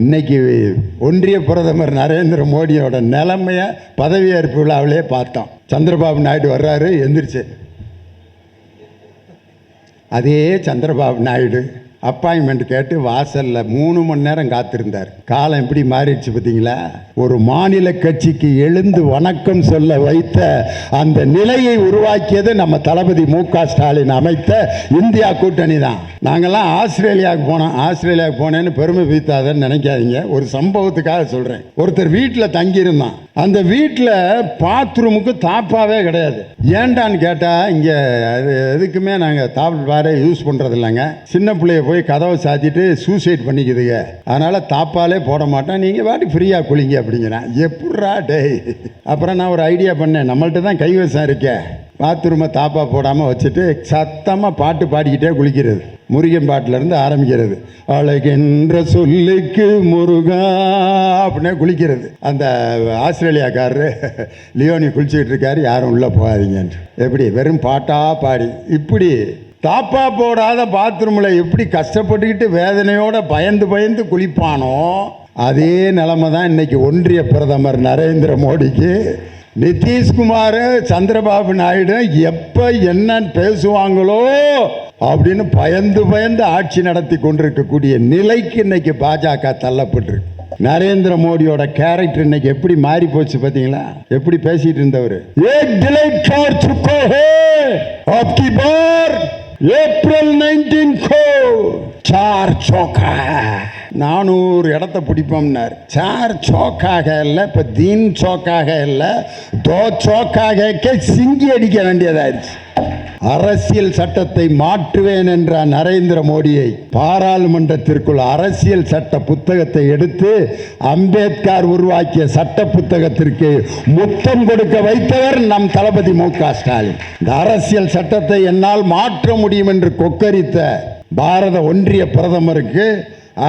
இன்னைக்கு ஒன்றிய பிரதமர் நரேந்திர மோடியோட நிலைமையை பதவியேற்பு விழாவிலே பார்த்தோம். சந்திரபாபு நாயுடு வர்றாரு, எந்திரிச்சு. அதே சந்திரபாபு நாயுடு அப்பாயின்மெண்ட் கேட்டு வாசலில் 3 மணி நேரம் காத்திருந்தார். காலம் எப்படி மாறிடுச்சு பார்த்தீங்களா? ஒரு மாநில கட்சிக்கு எழுந்து வணக்கம் சொல்ல வைத்த அந்த நிலையை உருவாக்கியது நம்ம தளபதி மு.க. ஸ்டாலின் அமைத்த இந்தியா கூட்டணி தான். நாங்கள்லாம் ஆஸ்திரேலியாவுக்கு போனேன்னு பெருமை பீத்தாதன்னு நினைக்காதீங்க. ஒரு சம்பவத்துக்காக சொல்கிறேன். ஒருத்தர் வீட்டில் தங்கியிருந்தான். அந்த வீட்டில் பாத்ரூமுக்கு தாப்பாவே கிடையாது. ஏண்டான்னு கேட்டால், இங்கே எதுக்குமே நாங்கள் தாப்பாரே யூஸ் பண்ணுறது இல்லைங்க. சின்ன பிள்ளைய போய் கதவை சாத்திட்டு சூசைட் பண்ணிக்குதுங்க, அதனால் தாப்பாலே போட மாட்டோம், நீங்கள் பாட்டு ஃப்ரீயாக குளிங்க அப்படிங்கிறேன். எப்பட்றா டேய்? அப்புறம் நான் ஒரு ஐடியா பண்ணேன், நம்மள்ட்ட தான் கைவசம் இருக்கேன். பாத்ரூமை தாப்பா போடாமல் வச்சுட்டு சத்தமாக பாட்டு பாடிக்கிட்டே குளிக்கிறது. முருகன் பாட்டிலேருந்து ஆரம்பிக்கிறது. அழகென்ற சொல்லுக்கு முருகா அப்படின்னே குளிக்கிறது. அந்த ஆஸ்திரேலியாக்காரரு லியோனி குளிச்சுக்கிட்டு இருக்காரு, யாரும் உள்ளே போகாதீங்கன்ட்டு. எப்படி வெறும் பாட்டா பாடி இப்படி தாப்பா போடாத பாத்ரூமில் எப்படி கஷ்டப்பட்டுக்கிட்டு வேதனையோட பயந்து குளிப்பானோ, அதே நிலைமை தான் இன்னைக்கு ஒன்றிய பிரதமர் நரேந்திர மோடிக்கு. நிதிஷ்குமார், சந்திரபாபு நாயுடு எப்போ என்ன பேசுவாங்களோ அப்படின்னு பயந்து ஆட்சி நடத்தி கொண்டிருக்கக்கூடிய நிலைக்கு இன்னைக்கு பாஜக தள்ளப்பட்டிருக்கு. நரேந்திர மோடியோட கேரக்டர் இன்னைக்கு எப்படி மாறி போச்சு பார்த்தீங்களா? எப்படி பேசிட்டு இருந்தவர், ஏப்ரல் 19 को 4 चौका 400 இடத்த பிடிப்போம்னார். 4 चौக்காக இல்லை, இப்போ 3 चौக்காக இல்லை, 2 चौக்காக சிங்கி அடிக்க வேண்டியதாயிருச்சு. அரசியல் சட்டத்தை மாற்றுவேன் என்ற நரேந்திர மோடியை பாராளுமன்றத்திற்குள் அரசியல் சட்ட புத்தகத்தை எடுத்து அம்பேத்கர் உருவாக்கிய சட்ட புத்தகத்திற்கு முத்தம் கொடுக்க வைத்தவர் நம் தளபதி மு.க. ஸ்டாலின். இந்த அரசியல் சட்டத்தை என்னால் மாற்ற முடியும் என்று கொக்கரித்த பாரத ஒன்றிய பிரதமருக்கு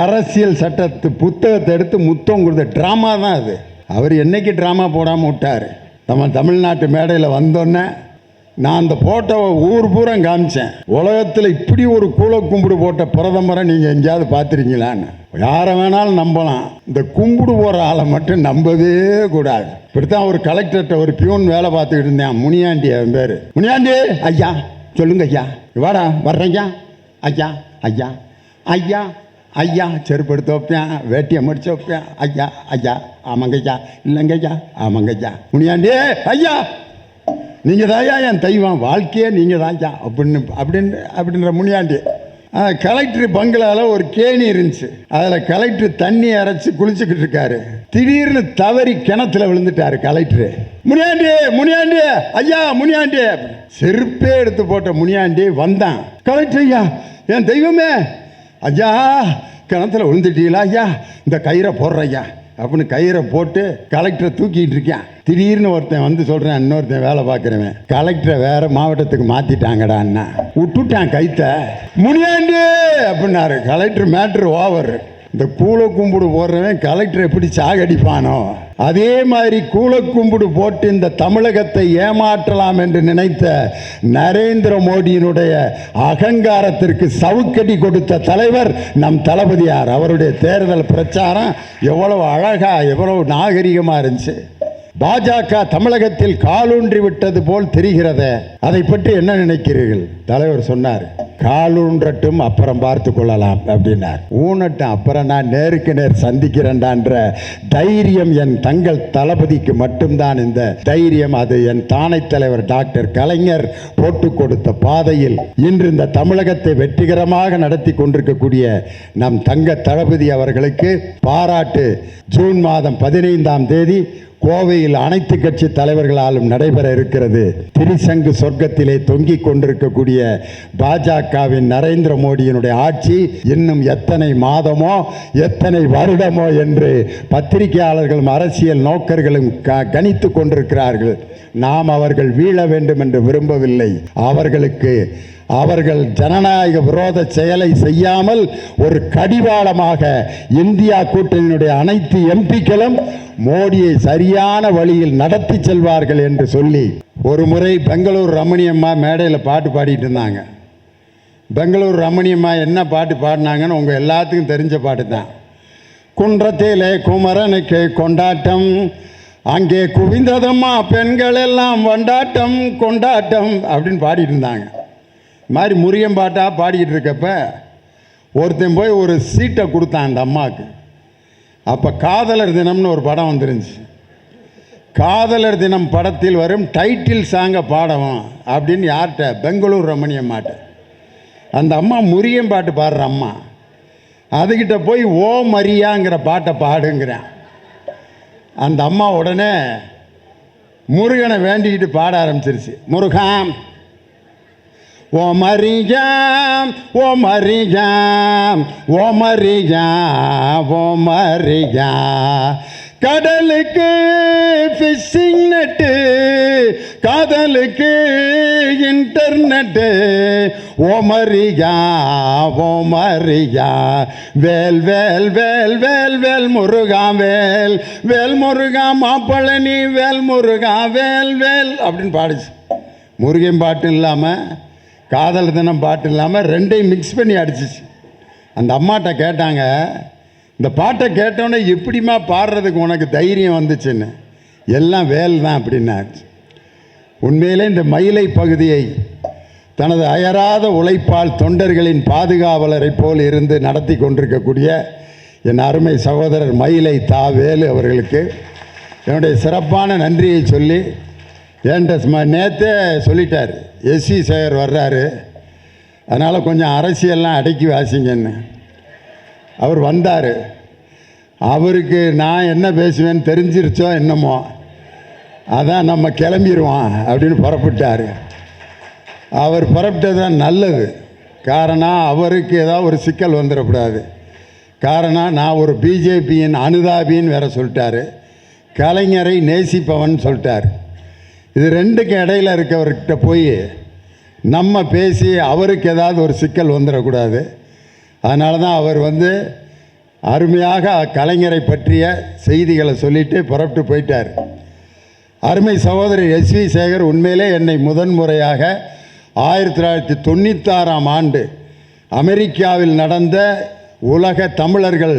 அரசியல் சட்டத்து புத்தகத்தை எடுத்து முத்தம் கொடுத்த டிராமா தான் அது. அவர் என்னைக்கு டிராமா போடாமல் விட்டார்? நம்ம தமிழ்நாட்டு மேடையில் வந்தோன்னே நான் அந்த போட்டோவை ஊர் பூரா காமிச்சேன். உலகத்தில் இப்படி ஒரு கூழ கும்பிடு போட்ட பிரதமரை நீங்கள் எங்கேயாவது பார்த்துருக்கீங்களான்னு. யாரை வேணாலும் நம்பலாம், இந்த கும்பிடு போகிற ஆளை மட்டும் நம்பவே கூடாது. இப்படித்தான் ஒரு கலெக்டர்கிட்ட ஒரு பியூன் வேலை பார்த்துக்கிட்டு இருந்தேன், முனியாண்டி. அவன் பேர் முனியாண்டி. ஐயா சொல்லுங்க ஐயா, வாடா வர்றேங்க ஐயா. ஐயா ஐயா ஐயா செருப்பு எடுத்து வைப்பேன், வேட்டியை முடிச்சு வைப்பேன். ஐயா ஐயா ஆமாங்கய்யா, இல்லைங்கய்யா ஆமாங்கய்யா. முனியாண்டி ஐயா, நீங்கள் தாயா என் தெய்வம், வாழ்க்கையே நீங்கள் தான்யா அப்படின்ற முனியாண்டி. கலெக்டர் பங்களாவில் ஒரு கேணி இருந்துச்சு. அதில் கலெக்டர் தண்ணி அரைச்சி குளிச்சுக்கிட்டு இருக்காரு. திடீர்னு தவறி கிணத்துல விழுந்துட்டாரு கலெக்டர். முனியாண்டி ஐயா முனியாண்டி. செருப்பே எடுத்து போட்ட முனியாண்டி வந்தான். கலெக்டர் ஐயா, என் தெய்வமே ஐயா, கிணத்துல விழுந்துட்டீங்களா ஐயா, இந்த கயிறை போடுற ஐயா அப்படின்னு கயிறை போட்டு கலெக்டரை தூக்கிட்டு இருக்கேன். திடீர்னு ஒருத்தன் வந்து சொல்கிறேன், இன்னொருத்தன் வேலை பார்க்குறவன், கலெக்டரை வேறு மாவட்டத்துக்கு மாற்றிட்டாங்கடா அண்ணா, விட்டுட்டான் கைத்த. முனியாண்டி அப்படின்னாரு. Collector matter over. இந்த கூழ கும்பிடு போடுறவன் கலெக்டரை எப்படி சாகடிப்பானோ, அதே மாதிரி கூழ கும்பிடு போட்டு இந்த தமிழகத்தை ஏமாற்றலாம் என்று நினைத்த நரேந்திர மோடியினுடைய அகங்காரத்திற்கு சவுக்கடி கொடுத்த தலைவர் நம் தளபதியார். அவருடைய தேர்தல் பிரச்சாரம் எவ்வளவு அழகா, எவ்வளவு நாகரிகமாக இருந்துச்சு. பாஜக தமிழகத்தில் காலூன்றி விட்டது போல் தெரிகிறது. அதை பற்றி என்ன நினைக்கிறீர்கள்? தலைவர் சொன்னார், காலூன்றட்டும் அப்புறம் பார்த்து கொள்ளலாம் அப்படின்னார். ஊனட்டும் அப்புறம் நான் நேருக்கு நேர் சந்திக்கிறேன்டான்ற தைரியம் என் தங்கள் தளபதிக்கு மட்டும்தான் இந்த தைரியம். அது என் தானை தலைவர் டாக்டர் கலைஞர் போட்டு கொடுத்த பாதையில் இன்று இந்த தமிழகத்தை வெற்றிகரமாக நடத்தி கொண்டிருக்கக்கூடிய நம் தங்க தளபதி அவர்களுக்கு பாராட்டு. ஜூன் மாதம் 15ஆம் தேதி கோவையில் அனைத்து கட்சி தலைவர்களாலும் நடைபெற இருக்கிறது. திரிசங்கு சொர்க்கத்திலே தொங்கிக் கொண்டிருக்கக்கூடிய பாஜகவின் நரேந்திர மோடியினுடைய ஆட்சி இன்னும் எத்தனை மாதமோ எத்தனை வருடமோ என்று பத்திரிகையாளர்களும் அரசியல் நோக்கர்களும் கணித்து கொண்டிருக்கிறார்கள். நாம் அவர்கள் வீழ வேண்டும் என்று விரும்பவில்லை. அவர்கள் ஜனநாயக விரோத செயலை செய்யாமல் ஒரு கடிவாளமாக இந்தியா கூட்டணியினுடைய அனைத்து எம்பிக்களும் மோடியை சரியான வழியில் நடத்தி செல்வார்கள் என்று சொல்லி ஒரு முறை பெங்களூர் ரமணியம்மா மேடையில் பாட்டு பாடிட்டு இருந்தாங்க. பெங்களூர் ரமணியம்மா என்ன பாட்டு பாடினாங்கன்னு உங்கள் எல்லாத்துக்கும் தெரிஞ்ச பாட்டு தான். குன்றத்திலே குமரனுக்கு கொண்டாட்டம், அங்கே குவிந்ததம்மா பெண்கள் எல்லாம் கொண்டாட்டம் கொண்டாட்டம் அப்படின்னு பாடிட்டு இருந்தாங்க. இது மாதிரி முருகன் பாட்டாக பாடிக்கிட்டு இருக்கப்ப ஒருத்தன் போய் ஒரு சீட்டை கொடுத்தான் அந்த அம்மாவுக்கு. அப்போ காதலர் தினம்னு ஒரு படம் வந்துருந்துச்சு. காதலர் தினம் படத்தில் வரும் டைட்டில் சாங்கை பாடவும் அப்படின்னு யார்கிட்ட, பெங்களூர் ரமணி அம்மாட்ட. அந்த அம்மா முருகன் பாட்டு பாடுற அம்மா, அதுக்கிட்ட போய் ஓ மரியாங்கிற பாட்டை பாடுங்கிறேன். அந்த அம்மா உடனே முருகனை வேண்டிக்கிட்டு பாட ஆரம்பிச்சிருச்சு. முருகாம் ஓ மரியாம் ஓ மரியாம் ஓ மரியாம் ஓ மரியா, கடலுக்கு ஃபிஷிங் நெட்டு, காதலுக்கு இன்டர்நெட்டு, ஓ மரியா ஓ மரியா, வேல் வேல் வேல் வேல் வேல் முருகா வேல் வேல் முருகா மாப்பழனி வேல் முருகா வேல் வேல் அப்படின்னு பாடுச்சு. முருகன் பாட்டு இல்லாமல் காதல் தினம் பாட்டு இல்லாமல் ரெண்டையும் மிக்ஸ் பண்ணி அடிச்சிச்சு. அந்த அம்மாட்ட கேட்டாங்க, இந்த பாட்டை கேட்டோன்னே எப்படிமா பாடுறதுக்கு உனக்கு தைரியம் வந்துச்சுன்னு. எல்லாம் வேல் தான் அப்படின்னாச்சு. உண்மையிலே இந்த மயிலை பகுதியை தனது அயராத உழைப்பால் தொண்டர்களின் பாதுகாவலரை போல் இருந்து நடத்தி கொண்டிருக்கக்கூடிய என் அருமை சகோதரர் மயிலை தா வேலு அவர்களுக்கு என்னுடைய சிறப்பான நன்றியை சொல்லி, ஏன்ட்ட நேற்றே சொல்லிட்டார், எஸ்வி சேகர் வர்றாரு, அதனால் கொஞ்சம் அரசியல்லாம் அடக்கி வாசிங்கன்னு. அவர் வந்தார். அவருக்கு நான் என்ன பேசுவேன்னு தெரிஞ்சிருச்சோ என்னமோ, அதான் நம்ம கிளம்பிடுவோம் அப்படின்னு புறப்பட்டார். அவர் புறப்பட்டது தான் நல்லது. காரணம், அவருக்கு ஏதாவது ஒரு சிக்கல் வந்துடக்கூடாது. காரணம், நான் ஒரு பிஜேபியின் அனுதாபின்னு வேற சொல்லிட்டாரு, கலைஞரை நேசிப்பவன் சொல்லிட்டார். இது ரெண்டுக்கும் இடையில் இருக்கவர்கிட்ட போய் நம்ம பேசி அவருக்கு ஏதாவது ஒரு சிக்கல் வந்துடக்கூடாது. அதனால தான் அவர் அருமையாக கலைஞரை பற்றிய செய்திகளை சொல்லிட்டு புறப்பட்டு போயிட்டார். அருமை சகோதரர் எஸ்வி சேகர் உண்மையிலே என்னை முதன்முறையாக 1996ஆம் ஆண்டு அமெரிக்காவில் நடந்த உலக தமிழர்கள்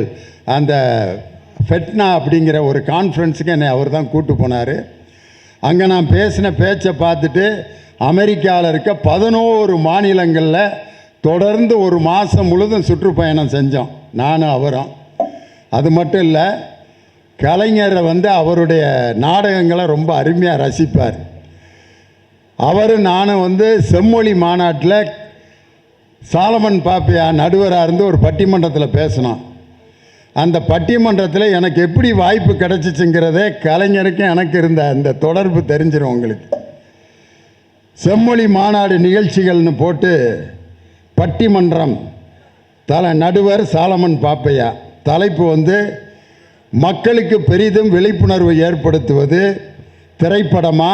அந்த ஃபெட்னா அப்படிங்கிற ஒரு கான்ஃபரன்ஸுக்கு என்னை அவர் தான் கூட்டு போனார். அங்கே நான் பேசின பேச்சை பார்த்துட்டு அமெரிக்காவில் இருக்க 11 மாநிலங்களில் தொடர்ந்து ஒரு மாதம் முழுதும் சுற்றுப்பயணம் செஞ்சோம், நானும் அவரும். அது மட்டும் இல்லை, கலைஞரை அவருடைய நாடகங்களை ரொம்ப அருமையாக ரசிப்பார். அவரும் நானும் செம்மொழி மாநாட்டில் சாலமன் பாப்பையா நடுவராக இருந்து ஒரு பட்டிமன்றத்தில் பேசினோம். அந்த பட்டிமன்றத்தில் எனக்கு எப்படி வாய்ப்பு கிடச்சிச்சுங்கிறதே கலைஞருக்கும் எனக்கு இருந்த அந்த தொடர்பு தெரிஞ்சிடும் உங்களுக்கு. செம்மொழி மாநாடு நிகழ்ச்சிகள்னு போட்டு பட்டிமன்றம், நடுவர் சாலமன் பாப்பையா, தலைப்பு மக்களுக்கு பெரிதும் விழிப்புணர்வு ஏற்படுத்துவது திரைப்படமா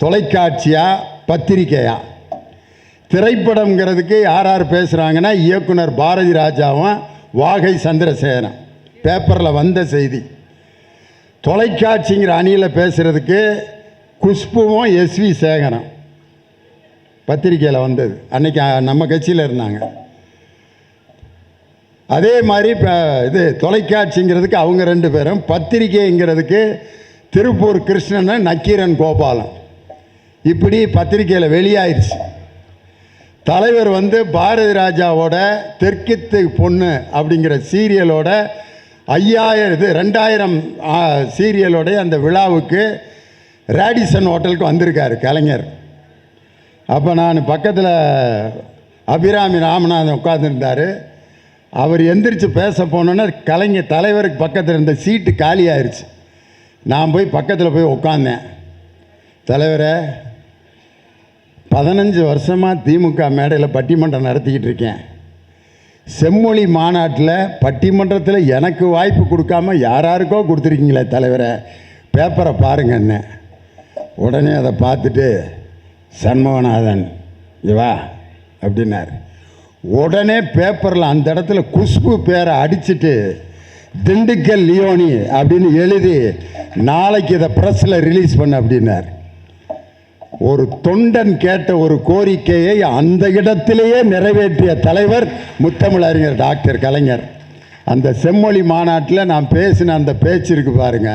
தொலைக்காட்சியா பத்திரிகையா. திரைப்படம்ங்கிறதுக்கு யார் யார் பேசுகிறாங்கன்னா இயக்குனர் பாரதி ராஜாவும் வாகை சந்திரசேகரன், பேப்பரில் வந்த செய்தி. தொலைக்காட்சிங்கிற அணியில் பேசுகிறதுக்கு குஷ்புவும் எஸ்வி சேகரன், பத்திரிக்கையில் வந்தது. அன்றைக்கி நம்ம கட்சியில் இருந்தாங்க. அதே மாதிரி இப்போ தொலைக்காட்சிங்கிறதுக்கு அவங்க 2 பேரும், பத்திரிகைங்கிறதுக்கு திருப்பூர் கிருஷ்ணன் நக்கீரன் கோபாலம். இப்படி பத்திரிக்கையில் வெளியாயிருச்சு. தலைவர் பாரதி ராஜாவோட தெற்கித்து பொண்ணு அப்படிங்கிற சீரியலோட 2000 சீரியலோடைய அந்த விழாவுக்கு ரேடிசன் ஹோட்டலுக்கு வந்திருக்காரு கலைஞர். அப்போ நான் பக்கத்தில் அபிராமி ராமநாதன் உட்காந்துருந்தார். அவர் எந்திரிச்சு பேச போனோன்னா கலைஞர் தலைவருக்கு பக்கத்தில் இருந்த சீட்டு காலி ஆயிடுச்சு. நான் போய் பக்கத்தில் போய் உட்காந்தேன். தலைவரை, 15 வருஷமாக திமுக மேடையில் பட்டிமன்றம் நடத்திக்கிட்டு இருக்கேன். செம்மொழி மாநாட்டில் பட்டிமன்றத்தில் எனக்கு வாய்ப்பு கொடுக்காம யாராருக்கோ கொடுத்துருக்கீங்களே தலைவரை, பேப்பரை பாருங்கன்னு. உடனே அதை பார்த்துட்டு, சண்முகநாதன் இவா அப்படின்னார். உடனே பேப்பரில் அந்த இடத்துல குஷ்பு பேரை அடிச்சுட்டு திண்டுக்கல் லியோனி அப்படின்னு எழுதி நாளைக்கு இதை ப்ரெஸ்ஸில் ரிலீஸ் பண்ண அப்படின்னார். ஒரு தொண்டன் கேட்ட ஒரு கோரிக்கையை அந்த இடத்திலேயே நிறைவேற்றிய தலைவர் முத்தமிழறிஞர் டாக்டர் கலைஞர். அந்த செம்மொழி மாநாட்டில் நான் பேசின அந்த பேச்சு இருக்கு பாருங்க.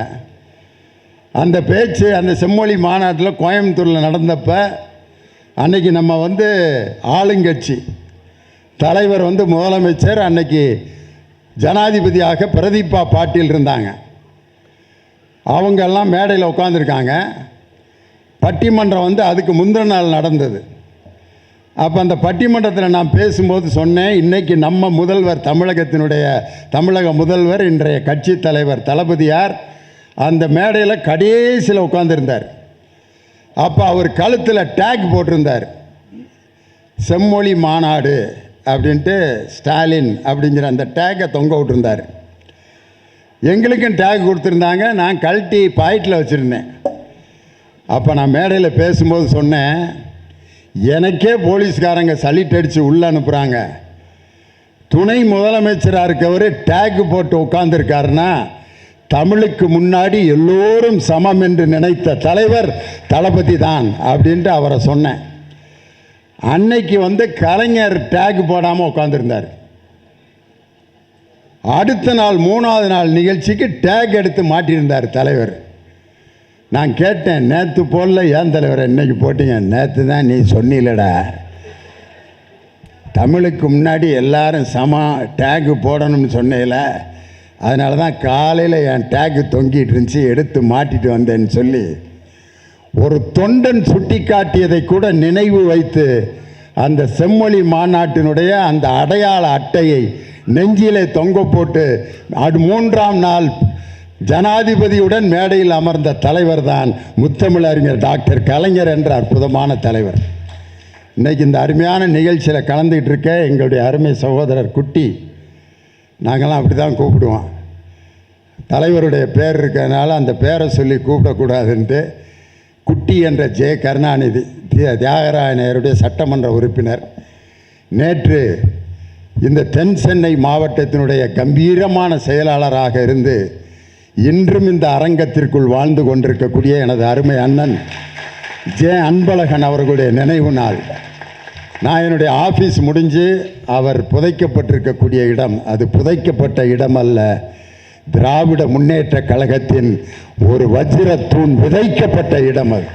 அந்த பேச்சு அந்த செம்மொழி மாநாட்டில் கோயம்புத்தூரில் நடந்தப்ப அன்னைக்கு நம்ம ஆளுங்கட்சி தலைவர் முதலமைச்சர், அன்னைக்கு ஜனாதிபதியாக பிரதீபா பாட்டீல் இருந்தாங்க. அவங்கெல்லாம் மேடையில் உட்காந்துருக்காங்க. பட்டிமன்றம் அதுக்கு முந்தின நாள் நடந்தது. அப்போ அந்த பட்டிமன்றத்தில் நான் பேசும்போது சொன்னேன், இன்றைக்கி நம்ம முதல்வர், தமிழக முதல்வர், இன்றைய கட்சி தலைவர் தளபதியார் அந்த மேடையில் கடைசியில் உட்காந்துருந்தார். அப்போ அவர் கழுத்தில் டேக் போட்டிருந்தார், செம்மொழி மாநாடு அப்படின்ட்டு ஸ்டாலின் அப்படிங்கிற அந்த டேக்கை தொங்க விட்டுருந்தார். எங்களுக்கும் டேக் கொடுத்துருந்தாங்க. நான் கழட்டி பாக்கெட்டில் வச்சுருந்தேன். அப்போ நான் மேடையில் பேசும்போது சொன்னேன், எனக்கே போலீஸ்காரங்க சல்யூட் அடித்து உள்ளே அனுப்புகிறாங்க, துணை முதலமைச்சராக இருக்கவர் டேக் போட்டு உட்காந்துருக்காருன்னா தமிழுக்கு முன்னாடி எல்லோரும் சமம் என்று நினைத்த தலைவர் தளபதி தான் அப்படின்ட்டு அவரை சொன்னேன். அன்னைக்கு கலைஞர் டேக் போடாமல் உட்காந்துருந்தார். அடுத்த நாள் 3வது நாள் நிகழ்ச்சிக்கு டேக் எடுத்து மாட்டியிருந்தார் தலைவர். நான் கேட்டேன், நேற்று போடல, ஏன் தலைவர் இன்னைக்கு போட்டீங்க? நேற்று தான் நீ சொன்னீலடா, தமிழுக்கு முன்னாடி எல்லாரும் டேகு போடணும்னு சொன்னேல, அதனால தான் காலையில் என் டேகு தொங்கிட்டு இருந்துச்சு, எடுத்து மாட்டிட்டு வந்தேன்னு சொல்லி ஒரு தொண்டன் சுட்டி காட்டியதை கூட நினைவு வைத்து அந்த செம்மொழி மாநாட்டினுடைய அந்த அடையாள அட்டையை நெஞ்சிலே தொங்க போட்டு 3ஆம் நாள் ஜனாதிபதியுடன் மேடையில் அமர்ந்த தலைவர் தான் முத்தமிழறிஞர் டாக்டர் கலைஞர் என்ற அற்புதமான தலைவர். இன்றைக்கி இந்த அருமையான நிகழ்ச்சியில் கலந்துக்கிட்டு இருக்க எங்களுடைய அருமை சகோதரர் குட்டி, நாங்கள்லாம் அப்படி தான் கூப்பிடுவோம். தலைவருடைய பேர் இருக்கிறதுனால அந்த பேரை சொல்லி கூப்பிடக்கூடாதுன்ட்டு குட்டி என்ற ஜெ கருணாநிதி தியாகராயனருடைய சட்டமன்ற உறுப்பினர் நேற்று இந்த தென் சென்னை மாவட்டத்தினுடைய கம்பீரமான செயலாளராக இருந்து இன்றும் இந்த அரங்கத்திற்குள் வாழ்ந்து கொண்டிருக்கக்கூடிய எனது அருமை அண்ணன் ஜே அன்பழகன் அவர்களுடைய நினைவு நாள். நான் என்னுடைய ஆஃபீஸ் முடிஞ்சு அவர் புதைக்கப்பட்டிருக்கக்கூடிய இடம், அது புதைக்கப்பட்ட இடம் அல்ல, திராவிட முன்னேற்ற கழகத்தின் ஒரு வஜ்ரத்தூண் விதைக்கப்பட்ட இடம். அது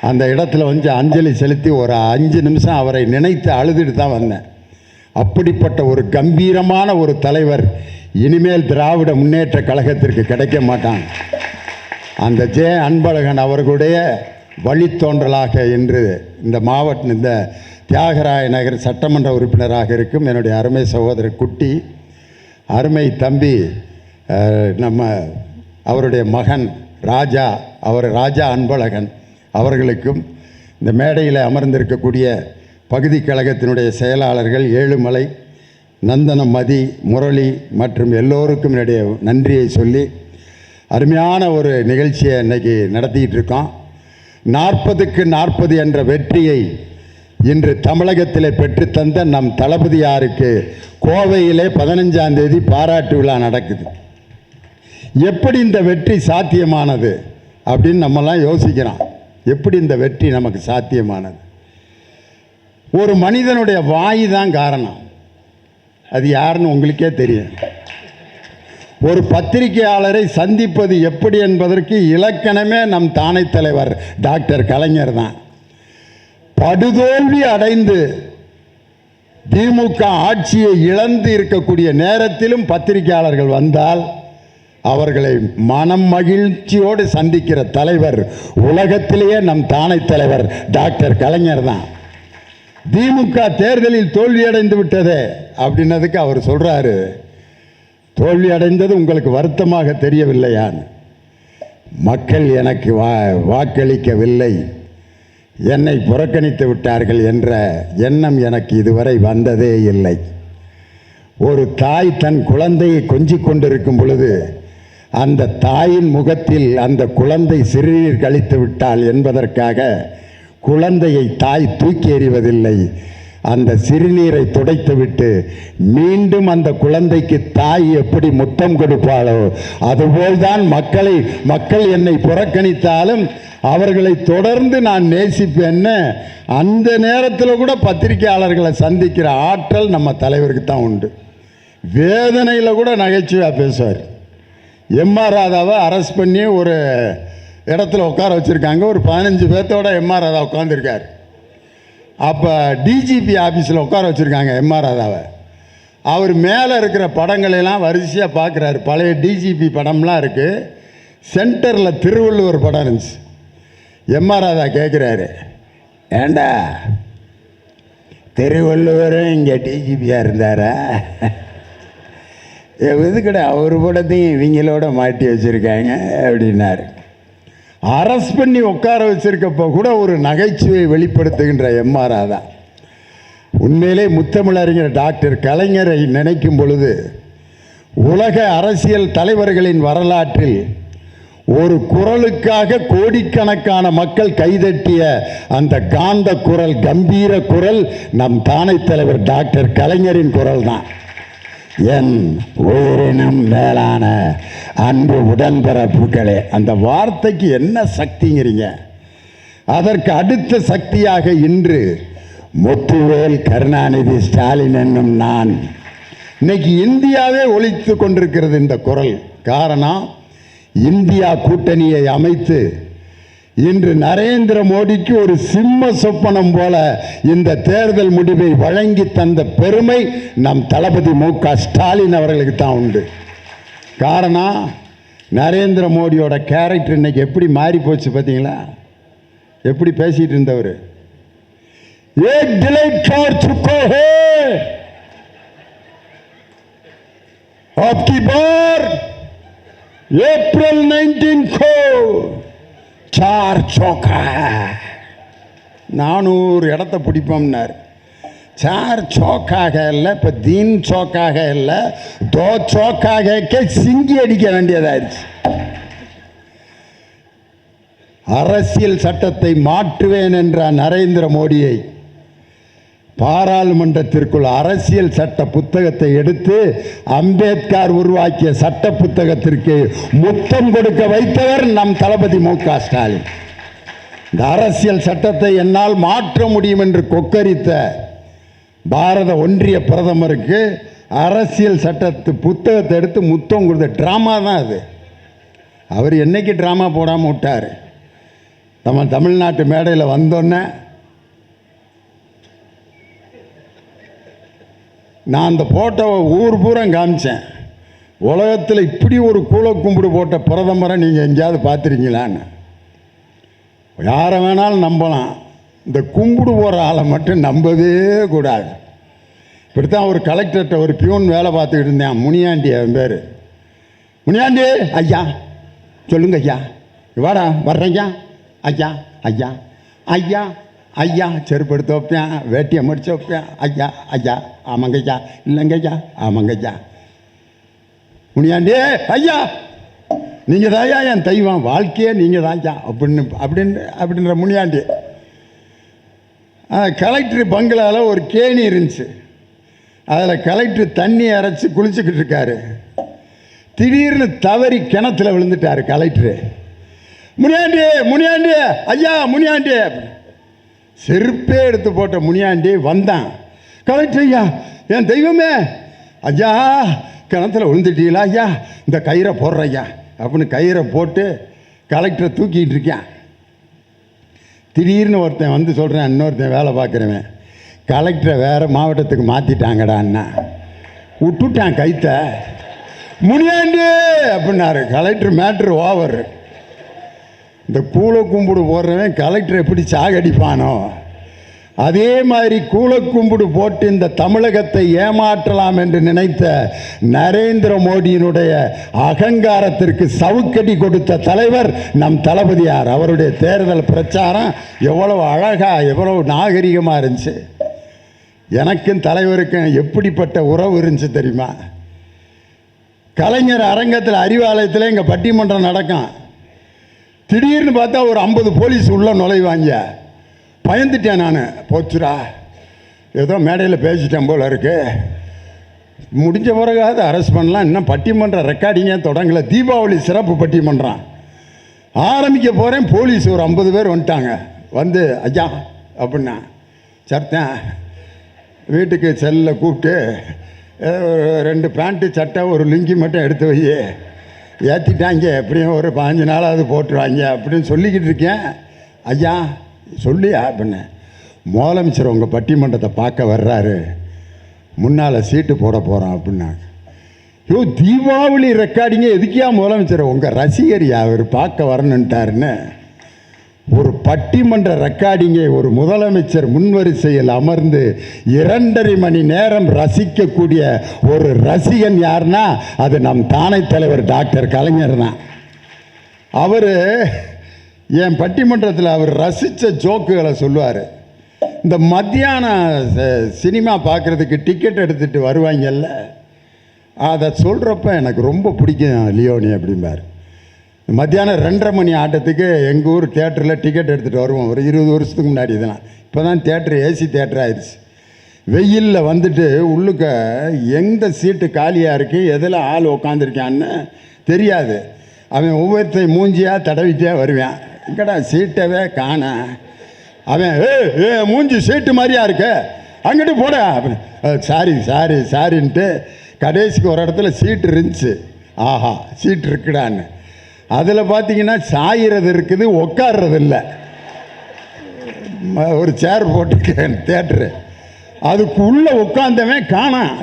அந்த இடத்துல அஞ்சலி செலுத்தி ஒரு 5 நிமிஷம் அவரை நினைத்து அழுதுட்டு தான் வந்தேன். அப்படிப்பட்ட ஒரு கம்பீரமான ஒரு தலைவர் இனிமேல் திராவிட முன்னேற்ற கழகத்திற்கு கிடைக்க மாட்டான். அந்த ஜே அன்பழகன் அவர்களுடைய வழித்தோன்றலாக இன்று இந்த தியாகராய நகர் சட்டமன்ற உறுப்பினராக இருக்கும் என்னுடைய அருமை சகோதரர் குட்டி, அருமை தம்பி அவருடைய மகன் ராஜா அன்பழகன் அவர்களுக்கும், இந்த மேடையில் அமர்ந்திருக்கக்கூடிய பகுதி கழகத்தினுடைய செயலாளர்கள் ஏழுமலை, நந்தனம், மதி, முரளி மற்றும் எல்லோருக்கும் என்னுடைய நன்றியை சொல்லி அருமையான ஒரு நிகழ்ச்சியை இன்றைக்கி நடத்திக்கிட்டு இருக்கோம். 40க்கு 40 என்ற வெற்றியை இன்று தமிழகத்தில் பெற்றுத்தந்த நம் தளபதியாருக்கு கோவையிலே 15ஆம் தேதி பாராட்டு விழா நடக்குது. எப்படி இந்த வெற்றி சாத்தியமானது அப்படின்னு நம்மலாம் யோசிக்கிறோம். எப்படி இந்த வெற்றி நமக்கு சாத்தியமானது? ஒரு மனிதனுடைய வாய் தான் காரணம். அது யாருன்னு உங்களுக்கே தெரியும். ஒரு பத்திரிகையாளரை சந்திப்பது எப்படி என்பதற்கு இலக்கணமே நம் தானை தலைவர் டாக்டர் கலைஞர் தான். படுதோல்வி அடைந்து திமுக ஆட்சியை இழந்து இருக்கக்கூடிய நேரத்திலும் பத்திரிகையாளர்கள் வந்தால் அவர்களை மனம் மகிழ்ச்சியோடு சந்திக்கிற தலைவர் உலகத்திலேயே நம் தானை தலைவர் டாக்டர் கலைஞர் தான். திமுக தேர்தலில் தோல்வியடைந்து விட்டதே அப்படின்னதுக்கு அவர் சொல்றாரு, தோல்வி அடைந்தது உங்களுக்கு வருத்தமாக தெரியவில்லையான்னு. மக்கள் எனக்கு வாக்களிக்கவில்லை, என்னை புறக்கணித்து விட்டார்கள் என்ற எண்ணம் எனக்கு இதுவரை வந்ததே இல்லை. ஒரு தாய் தன் குழந்தையை கொஞ்சிக் கொண்டிருக்கும் பொழுது அந்த தாயின் முகத்தில் அந்த குழந்தை சிறுநீர் கழித்து விட்டாள் என்பதற்காக குழந்தையை தாய் தூக்கி எறிவதில்லை, அந்த சிறுநீரை துடைத்துவிட்டு மீண்டும் அந்த குழந்தைக்கு தாய் எப்படி முத்தம் கொடுப்பாளோ அதுபோல்தான் மக்கள் என்னை புறக்கணித்தாலும் அவர்களை தொடர்ந்து நான் நேசிப்பேன்னு அந்த நேரத்தில் கூட பத்திரிகையாளர்களை சந்திக்கிற ஆற்றல் நம்ம தலைவருக்கு தான் உண்டு. வேதனையில் கூட நகைச்சுவையாக பேசுவார். எம்ஆர் ராதாவை அரெஸ்ட் பண்ணி ஒரு இடத்துல உட்கார வச்சுருக்காங்க. ஒரு 15 பேர்த்தோட எம்ஆர் ராதா உட்காந்துருக்கார். அப்போ டிஜிபி ஆஃபீஸில் உட்கார வச்சுருக்காங்க எம்ஆர் ராதாவை. அவர் மேலே இருக்கிற படங்களெல்லாம் வரிசையாக பார்க்குறாரு. பழைய டிஜிபி படம்லாம் இருக்குது. சென்டரில் திருவள்ளுவர் படம் இருந்துச்சு. எம்ஆர் ராதா கேட்குறாரு, ஏண்டா திருவள்ளுவரும் இங்கே டிஜிபியாக இருந்தாரா? எதுக்கடா அவர் படத்தையும் இவங்களோட மாட்டி வச்சுருக்காங்க அப்படின்னாரு. அரெஸ்ட் பண்ணி உட்கார வச்சிருக்கப்போ கூட ஒரு நகைச்சுவை வெளிப்படுத்துகின்ற எம்ஆர் ராதா. உண்மையிலே முத்தமிழறிஞர் டாக்டர் கலைஞரை நினைக்கும் பொழுது உலக அரசியல் தலைவர்களின் வரலாற்றில் ஒரு குரலுக்காக கோடிக்கணக்கான மக்கள் கைதட்டிய அந்த காந்த குரல், கம்பீர குரல் நம் தானை தலைவர் டாக்டர் கலைஞரின் குரல் தான். என் உயிரினும் மேலான அன்பு உடன்பிறப்புகளே, அந்த வார்த்தைக்கு என்ன சக்திங்கிறீங்க? அதற்கு அடுத்த சக்தியாக இன்று முத்துவேல் கருணாநிதி ஸ்டாலின் என்னும் நான். இன்னைக்கு இந்தியாவே ஒலித்து கொண்டிருக்கிறது இந்த குரல். காரணம், இந்தியா கூட்டணியை அமைத்து இன்று நரேந்திர மோடிக்கு ஒரு சிம்ம சொப்பனம் போல இந்த தேர்தல் முடிவை வழங்கி தந்த பெருமை நம் தளபதி மு.க. ஸ்டாலின் அவர்களுக்கு தான் உண்டு. காரணம், நரேந்திர மோடியோட கேரக்டர் இன்னைக்கு எப்படி மாறி போச்சு பார்த்தீங்களா? எப்படி பேசிட்டு இருந்தவர், ஏக் டிலைட் கார் சுக்கோ ஹே ஆப்கி பார் April 19 को 4 चौका 400 இடத்த பிடிப்போம்னார். 4 चौக்காக இல்லை, இப்போ தீன் चौக்காக இல்லை, 2 चौக்காக சிங்கி அடிக்க வேண்டியதாயிருச்சு. அரசியல் சட்டத்தை மாற்றுவேன் என்ற நரேந்திர மோடியை பாராளுமன்றத்திற்குள் அரசியல் சட்ட புத்தகத்தை எடுத்து அம்பேத்கர் உருவாக்கிய சட்ட புத்தகத்திற்கு முத்தம் கொடுக்க வைத்தவர் நம் தளபதி மு.க. ஸ்டாலின். இந்த அரசியல் சட்டத்தை என்னால் மாற்ற முடியும் என்று கொக்கரித்த பாரத ஒன்றிய பிரதமருக்கு அரசியல் சட்டத்து புத்தகத்தை எடுத்து முத்தம் கொடுத்த ட்ராமா தான் அது. அவர் என்னைக்கு ட்ராமா போடாமல் விட்டார்? நம்ம தமிழ்நாட்டு மேடையில் வந்தோன்னே நான் அந்த போட்டோவை ஊர் பூரா காமிச்சேன். உலகத்தில் இப்படி ஒரு கூலக்கும்பிடு போட்ட பிரதமரை நீங்கள் எங்கேயாவது பார்த்துருக்கீங்களான்னு. யாரை வேணாலும் நம்பலாம், இந்த கும்பிடு போகிற ஆளை மட்டும் நம்பவே கூடாது. இப்படித்தான் ஒரு கலெக்டர்கிட்ட ஒரு பியூன் வேலை பார்த்துக்கிட்டு இருந்தேன், முனியாண்டி அவன் பேர். முனியாண்டி ஐயா சொல்லுங்க ஐயா, வாடா வர்றேங்க ஐயா ஐயா ஐயா ஐயா, செருப்பு எடுத்து வைப்பேன், வேட்டியை முடிச்சு வைப்பேன், ஐயா ஐயா ஆமாங்க ஐயா, இல்லைங்க ஐயா ஆமாங்க ஐயா. முனியாண்டி ஐயா நீங்கள் தான் ஐயா என் தெய்வம், வாழ்க்கையே நீங்கள் தான் ஐயா அப்படின்ற முனியாண்டி. கலெக்டர் பங்களாவில் ஒரு கேணி இருந்துச்சு. அதில் கலெக்டர் தண்ணி அரைச்சி குளிச்சுக்கிட்டு இருக்காரு. திடீர்னு தவறி கிணத்துல விழுந்துட்டார் கலெக்டரு. முனியாண்டி முனியாண்டி ஐயா முனியாண்டி, செருப்பே எடுத்து போட்ட முனியாண்டி வந்தான். கலெக்டர் ஐயா என் தெய்வமே, ஐயா கிணத்துல விழுந்துட்டீங்களா ஐயா, இந்த கயிறை போடுற ஐயா அப்படின்னு கயிறை போட்டு கலெக்டரை தூக்கிட்டு இருக்கேன். திடீர்னு ஒருத்தன் வந்து சொல்கிறேன், இன்னொருத்தன் வேலை பார்க்குறவன், கலெக்டரை வேறு மாவட்டத்துக்கு மாற்றிட்டாங்கடான்னா. விட்டுட்டான் கைத்த. முனியாண்டி அப்படின்னாரு. Collector matter over. இந்த கூலக்கும்பிடு போடுறவன் கலெக்டர் எப்படி சாகடிப்பானோ அதே மாதிரி கூலக்கும்பிடு போட்டு இந்த தமிழகத்தை ஏமாற்றலாம் என்று நினைத்த நரேந்திர மோடியினுடைய அகங்காரத்திற்கு சவுக்கடி கொடுத்த தலைவர் நம் தளபதியார். அவருடைய தேர்தல் பிரச்சாரம் எவ்வளவு அழகா, எவ்வளவு நாகரிகமாக இருந்துச்சு. எனக்கும் தலைவருக்கும் எப்படிப்பட்ட உறவு இருந்துச்சு தெரியுமா? கலைஞர் அரங்கத்தில் அறிவாலயத்தில் எங்கள் பட்டிமன்றம் நடக்கும். திடீர்னு பார்த்தா ஒரு 50 போலீஸ் உள்ள நுழைவாங்க. பயந்துட்டேன் நான். போச்சுரா, ஏதோ மேடையில் பேசிட்டேன் போல இருக்கு, முடிஞ்ச பிறகாவது அரெஸ்ட் பண்ணலாம். இன்னும் பட்டிமன்ற ரெக்கார்டிங்கே தொடங்கலை. தீபாவளி சிறப்பு பட்டிமன்றம் ஆரம்பிக்க போகிறேன். போலீஸ் ஒரு 50 பேர் வந்துட்டாங்க. வந்து ஐயா அப்படின்னா சர்த்தேன் வீட்டுக்கு செல்லில் கூப்பிட்டு ஒரு 2 பேண்ட்டு சட்டை ஒரு லுங்கி மட்டும் எடுத்து வை, ஏற்றிட்டாங்க எப்படியும் ஒரு 15 நாளாவது போட்டுருவாங்க அப்படின்னு சொல்லிக்கிட்டு இருக்கேன். ஐயா சொல்லியா அப்படின்னு, முதலமைச்சர் உங்கள் பட்டிமன்றத்தை பார்க்க வர்றாரு, முன்னால் சீட்டு போட போகிறோம் அப்படின்னாங்க. ஐயோ, தீபாவளி ரெக்கார்டிங்க எதுக்கியா முதலமைச்சர், உங்கள் ரசிகரியா அவர் பார்க்க வரணுன்ட்டாருன்னு. ஒரு பட்டிமன்ற ரெக்கார்டிங்கை ஒரு முதலமைச்சர் முன்வரிசையில் அமர்ந்து 2.5 மணி நேரம் ரசிக்கக்கூடிய ஒரு ரசிகன் யாருன்னா அது நம் தானை தலைவர் டாக்டர் கலைஞர் தான். அவர் என் பட்டிமன்றத்தில் அவர் ரசித்த ஜோக்குகளை சொல்லுவார். இந்த மத்தியானம் சினிமா பார்க்குறதுக்கு டிக்கெட் எடுத்துகிட்டு வருவாங்கல்ல, அதை சொல்கிறப்ப எனக்கு ரொம்ப பிடிக்கும் லியோனி அப்படிம்பார். மத்தியானம் 2:30 மணி ஆட்டத்துக்கு எங்கள் ஊர் தேட்டரில் டிக்கெட் எடுத்துகிட்டு வருவோம். ஒரு 20 வருஷத்துக்கு முன்னாடி இதெல்லாம். இப்போ தான் தேட்டர் ஏசி தேட்டர் ஆயிடுச்சு. வெயிலில் வந்துட்டு உள்ளுக்க எந்த சீட்டு காலியாக இருக்குது, எதில் ஆள் உக்காந்துருக்கான்னு தெரியாது. அவன் ஒவ்வொருத்தையும் மூஞ்சியாக தடவிட்டே வருவான். இங்கடா சீட்டவே காண. அவன் மூஞ்சி சீட்டு மாதிரியா இருக்க, அங்கிட்டு போட அப்படின்னு சாரின்ட்டு கடைசிக்கு ஒரு இடத்துல சீட்டு இருந்துச்சு. ஆஹா சீட்டு இருக்குடான்னு. அதில் பார்த்தீங்கன்னா சாயிறது இருக்குது, உட்கார்றது இல்லை. ஒரு சேர் போட்டிருக்கேன் தேட்டரு, அதுக்கு உள்ளே உட்காந்தவன் காணான்.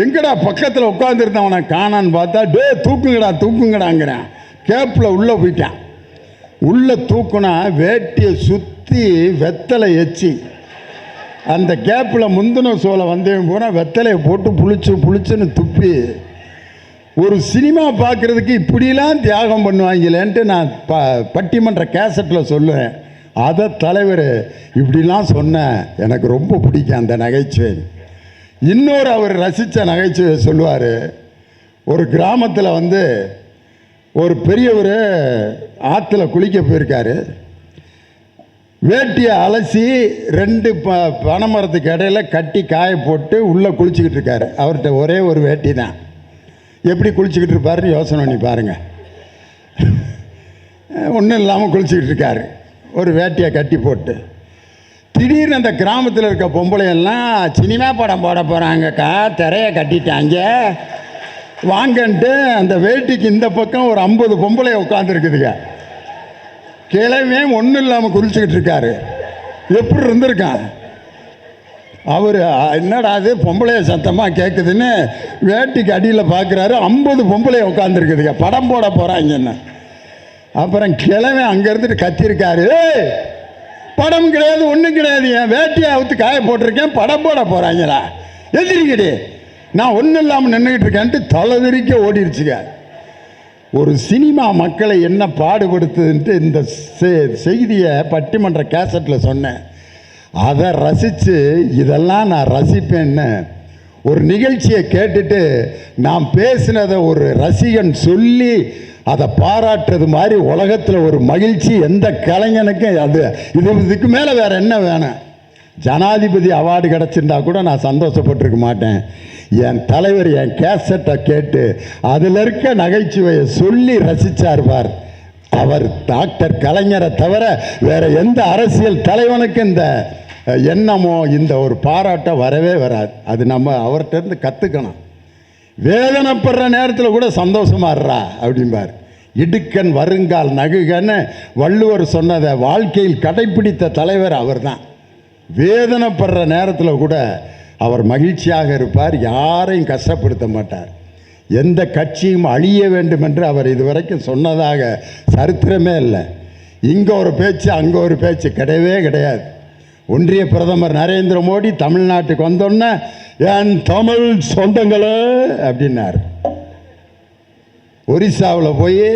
எங்கடா பக்கத்தில் உட்காந்துருந்தவனை காணான்னு பார்த்தா தூக்குங்கடாங்கிறான். கேப்பில் உள்ளே போயிட்டான். உள்ளே தூக்குனா வேட்டியை சுற்றி வெத்தலை எச்சி அந்த கேப்பில் முந்தின சோலை வந்தவன் போனால் வெத்தலையை போட்டு புளிச்சுன்னு துப்பி. ஒரு சினிமா பார்க்குறதுக்கு இப்படிலாம் தியாகம் பண்ணுவாங்களேன்ட்டு நான் பட்டிமன்ற கேசட்டில் சொல்லுவேன். அதை தலைவர் இப்படிலாம் சொன்னேன். எனக்கு ரொம்ப பிடிக்கும் அந்த நகைச்சுவை. இன்னொரு அவர் ரசித்த நகைச்சுவை சொல்லுவார். ஒரு கிராமத்தில் வந்து ஒரு பெரியவர் ஆற்றுல குளிக்க போயிருக்காரு. வேட்டியை அலசி 2 பனைமரத்துக்கு இடையில கட்டி காய போட்டு உள்ளே குளிச்சுக்கிட்டு இருக்காரு. அவர்கிட்ட ஒரே ஒரு வேட்டி தான். எப்படி குளிச்சுக்கிட்டு இருப்பாருன்னு யோசனை பண்ணி பாருங்கள். ஒன்றும் இல்லாமல் குளிச்சுக்கிட்டு இருக்காரு, ஒரு வேட்டியை கட்டி போட்டு. திடீர்னு அந்த கிராமத்தில் இருக்க பொம்பளையெல்லாம் சினிமா படம் போட போகிறாங்கக்கா, திரையை கட்டிட்டாங்க வாங்கன்ட்டு அந்த வேட்டிக்கு இந்த பக்கம் ஒரு 50 பொம்பளை உட்காந்துருக்குதுங்க. கிழமே ஒன்றும் இல்லாமல் குளிச்சுக்கிட்டு இருக்காரு. எப்படி இருந்திருக்கான் அவர்? என்னடா அது பொம்பளைய சத்தமாக கேட்குதுன்னு வேட்டிக்கு அடியில் பார்க்குறாரு. 50 பொம்பளைய உட்காந்துருக்குதுங்க, படம் போட போகிறாங்கன்னு. அப்புறம் கிழமை அங்கேருந்துட்டு கத்திருக்காரு, படம் கிடையாது ஒன்றும் கிடையாது, என் வேட்டியை அவுத்து காய போட்டிருக்கேன், படம் போட போகிறாங்களா, எதிரிக்கடி நான் ஒன்றும் இல்லாமல் நின்றுக்கிட்டு இருக்கேன்ட்டு தலைவிரிக்க ஓடிடுச்சுங்க. ஒரு சினிமா மக்களை என்ன பாடுபடுத்துதுன்ட்டு இந்த செய்தியை பட்டிமன்ற கேசட்டில் சொன்னேன். அதை ரசித்து இதெல்லாம் நான் ரசிப்பேன்னு ஒரு நிகழ்ச்சியை கேட்டுட்டு நான் பேசினதை ஒரு ரசிகன் சொல்லி அதை பாராட்டுறது மாதிரி உலகத்தில் ஒரு மகிழ்ச்சி எந்த கலைஞனுக்கும் அது இதுக்கு மேலே வேறு என்ன வேணும்? ஜனாதிபதி அவார்டு கிடச்சிருந்தா கூட நான் சந்தோஷப்பட்டிருக்க மாட்டேன். என் தலைவர் என் கேசட்டை கேட்டு அதில் இருக்க நகைச்சுவையை சொல்லி ரசித்தார் பார். அவர் டாக்டர் கலைஞரை தவிர வேற எந்த அரசியல் தலைவனுக்கு இந்த எண்ணமோ இந்த ஒரு பாராட்டம் வரவே வராது. அது நம்ம அவர்கிட்ட கற்றுக்கணும். வேதனைப்படுற நேரத்தில் கூட சந்தோஷமாடுறா அப்படிம்பார். இடுக்கன் வருங்கால் நகுகன்னு வள்ளுவர் சொன்னதை வாழ்க்கையில் கடைப்பிடித்த தலைவர் அவர் தான். வேதனைப்படுற நேரத்தில் கூட அவர் மகிழ்ச்சியாக இருப்பார், யாரையும் கஷ்டப்படுத்த மாட்டார். எந்த கட்சியும் அழிய வேண்டும் என்று அவர் இதுவரைக்கும் சொன்னதாக சரித்திரமே இல்லை. இங்கே ஒரு பேச்சு அங்கே ஒரு பேச்சு கிடையவே கிடையாது. ஒன்றிய பிரதமர் நரேந்திர மோடி தமிழ்நாட்டுக்கு வந்தோன்னே என் தமிழ் சொந்தங்களே அப்படின்னார். ஒரிசாவில் போய்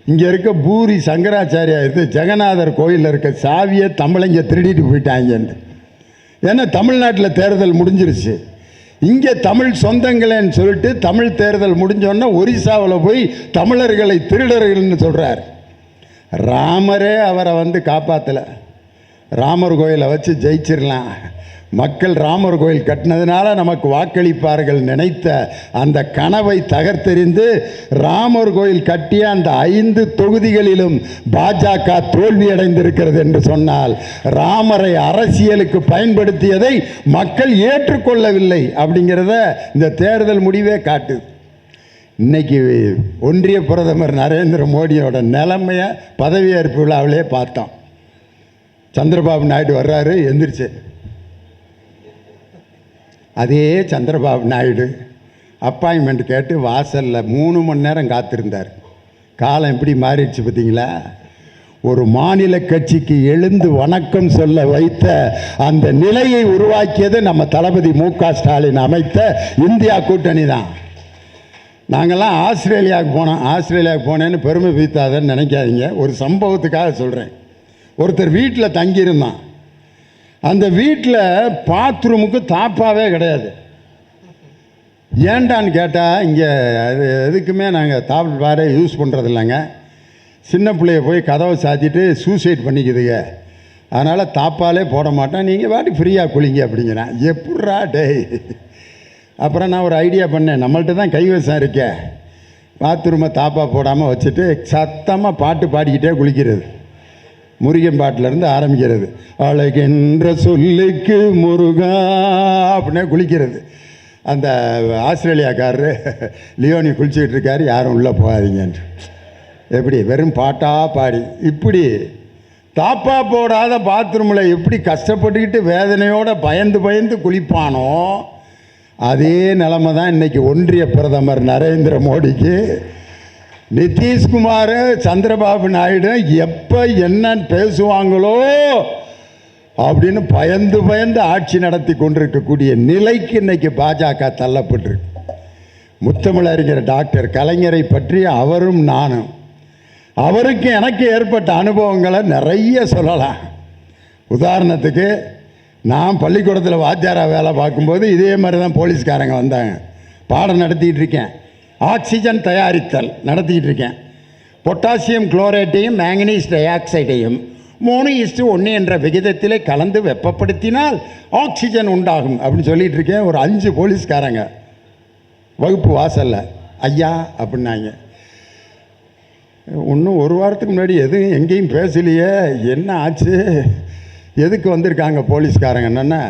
இங்கே இருக்க பூரி சங்கராச்சாரியா ஜெகநாதர் கோயிலில் இருக்க சாவியை தமிழங்க திருடிட்டு போயிட்டாங்கன்னு. ஏன்னா தமிழ்நாட்டில் தேர்தல் முடிஞ்சிருச்சு. இங்கே தமிழ் சொந்தங்களேன்னு சொல்லிட்டு தமிழ் தேர்தல் முடிஞ்சோன்னா ஒரிசாவில் போய் தமிழர்களை திருடர்கள்னு சொல்கிறார். ராமரே அவரை காப்பாற்றலை. ராமர் கோயிலை வச்சு ஜெயிச்சிடலாம், மக்கள் ராமர் கோயில் கட்டினதுனால நமக்கு வாக்களிப்பார்கள் நினைத்த அந்த கனவை தகர்த்தெறிந்து ராமர் கோயில் கட்டிய அந்த 5 தொகுதிகளிலும் பாஜக தோல்வி அடைந்திருக்கிறது என்று சொன்னால் ராமரை அரசியலுக்கு பயன்படுத்தியதை மக்கள் ஏற்றுக்கொள்ளவில்லை அப்படிங்கிறத இந்த தேர்தல் முடிவே காட்டுது. இன்னைக்கு ஒன்றிய பிரதமர் நரேந்திர மோடியோட நிலைமையை பதவியேற்பு விழாவிலே பார்த்தோம். சந்திரபாபு நாயுடு வர்றாரு, எந்திரிச்சு அதே சந்திரபாபு நாயுடு அப்பாயின்மெண்ட் கேட்டு வாசலில் 3 மணி நேரம் காத்திருந்தார். காலம் எப்படி மாறிடுச்சு பார்த்தீங்களா? ஒரு மாநில கட்சிக்கு எழுந்து வணக்கம் சொல்ல வைத்த அந்த நிலையை உருவாக்கியது நம்ம தளபதி மு.க. ஸ்டாலின் அமைத்த இந்தியா கூட்டணி தான். நாங்கள்லாம் ஆஸ்திரேலியாவுக்கு போனேன்னு பெருமை பீத்தாதன்னு நினைக்காதீங்க. ஒரு சம்பவத்துக்காக சொல்கிறேன். ஒருத்தர் வீட்டில் தங்கியிருந்தான். அந்த வீட்டில் பாத்ரூமுக்கு தாப்பாவே கிடையாது. ஏண்டான்னு கேட்டால், இங்கே அது எதுக்குமே நாங்கள் தாப்பாரே யூஸ் பண்ணுறது இல்லைங்க, சின்ன பிள்ளைய போய் கதவை சாத்திட்டு சூசைட் பண்ணிக்குதுங்க, அதனால் தாப்பாலே போட மாட்டோம், நீங்கள் வாட்டி ஃப்ரீயாக குளிங்க அப்படிங்கிறேன். எப்பட்றா டேய்? அப்புறம் நான் ஒரு ஐடியா பண்ணேன், நம்மள்ட்ட தான் கைவசம் இருக்கே, பாத்ரூமை தாப்பா போடாமல் வச்சுட்டு சத்தமாக பாட்டு பாடிக்கிட்டே குளிக்கிறது. முருகன் பாட்டிலேருந்து ஆரம்பிக்கிறது, அழகென்ற சொல்லுக்கு முருகா அப்படின்னே குளிக்கிறது. அந்த ஆஸ்திரேலியாக்காரரு லியோனி குளிச்சுக்கிட்டு இருக்காரு, யாரும் உள்ளே போகாதீங்கன்ட்டு. எப்படி வெறும் பாட்டாக பாடி இப்படி தாப்பா போடாத பாத்ரூமில் எப்படி கஷ்டப்பட்டுக்கிட்டு வேதனையோடு பயந்து குளிப்பானோ அதே நிலைமை தான் இன்றைக்கி ஒன்றிய பிரதமர் நரேந்திர மோடிக்கு. நிதிஷ்குமார், சந்திரபாபு நாயுடு எப்போ என்னன்னு பேசுவாங்களோ அப்படின்னு பயந்து ஆட்சி நடத்தி கொண்டிருக்கக்கூடிய நிலைக்கு இன்னைக்கு பாஜக தள்ளப்பட்டிருக்கு. முத்தமிழறிஞர் டாக்டர் கலைஞரை பற்றி அவரும் நானும், அவருக்கு எனக்கு ஏற்பட்ட அனுபவங்களை நிறைய சொல்லலாம். உதாரணத்துக்கு, நான் பள்ளிக்கூடத்தில் வாத்தியாராக வேலை பார்க்கும்போது இதே மாதிரி தான் போலீஸ்காரங்க வந்தாங்க. பாடம் நடத்திக்கிட்டு இருக்கேன், ஆக்சிஜன் தயாரித்தல் நடத்திக்கிட்டு இருக்கேன். பொட்டாசியம் குளோரேட்டையும் மேங்கனீஸ் டை ஆக்சைடையும் 3:1 என்ற விகிதத்திலே கலந்து வெப்பப்படுத்தினால் ஆக்சிஜன் உண்டாகும் அப்படின்னு சொல்லிகிட்டு இருக்கேன். ஒரு 5 போலீஸ்காரங்க வகுப்பு வாசலில் ஐயா அப்படின்னாங்க. இன்னும் ஒரு வாரத்துக்கு முன்னாடி எதுவும் எங்கேயும் பேசலையே, என்ன ஆச்சு, எதுக்கு வந்திருக்காங்க போலீஸ்காரங்க? என்னென்னா,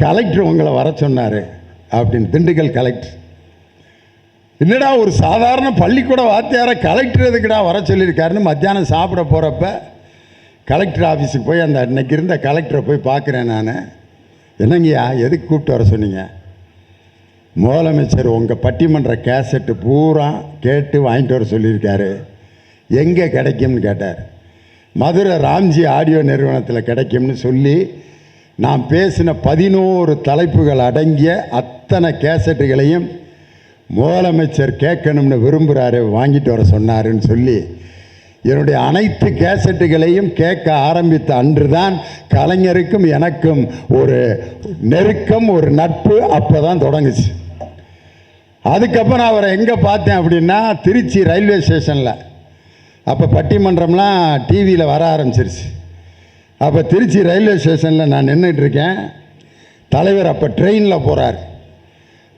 கலெக்டர் உங்களை வர சொன்னார் அப்படின்னு. திண்டுக்கல் கலெக்டர். என்னடா ஒரு சாதாரண பள்ளிக்கூட வாத்தியாரை கலெக்டர் எதுக்குடா வர சொல்லியிருக்காருன்னு மத்தியானம் சாப்பிட போகிறப்ப கலெக்டர் ஆஃபீஸுக்கு போய் அந்த அன்னைக்கு இருந்த கலெக்டரை போய் பார்க்குறேன். நான், என்னங்கய்யா எதுக்கு கூப்பிட்டு வர சொன்னீங்க? முதலமைச்சர் உங்கள் பட்டிமன்ற கேசட்டு பூரா கேட்டு வாங்கிட்டு வர சொல்லியிருக்காரு, எங்கே கிடைக்கும்னு கேட்டார். மதுரை ராம்ஜி ஆடியோ நிறுவனத்தில் கிடைக்கும்னு சொல்லி நான் பேசின 11 தலைப்புகள் அடங்கிய அத்தனை கேசட்டுகளையும் முதலமைச்சர் கேட்கணும்னு விரும்புகிறாரு, வாங்கிட்டு வர சொன்னாருன்னு சொல்லி என்னுடைய அனைத்து கேசட்டுகளையும் கேட்க ஆரம்பித்த அன்று தான் கலைஞருக்கும் எனக்கும் ஒரு நெருக்கம், ஒரு நட்பு அப்போ தான் தொடங்குச்சு. அதுக்கப்புறம் அவரை எங்கே பார்த்தேன் அப்படின்னா, திருச்சி ரயில்வே ஸ்டேஷனில். அப்போ பட்டிமன்றம்லாம் டிவியில் வர ஆரம்பிச்சிருச்சு. அப்போ திருச்சி ரயில்வே ஸ்டேஷனில் நான் நின்றுட்டுருக்கேன். தலைவர் அப்போ ட்ரெயினில் போகிறார்.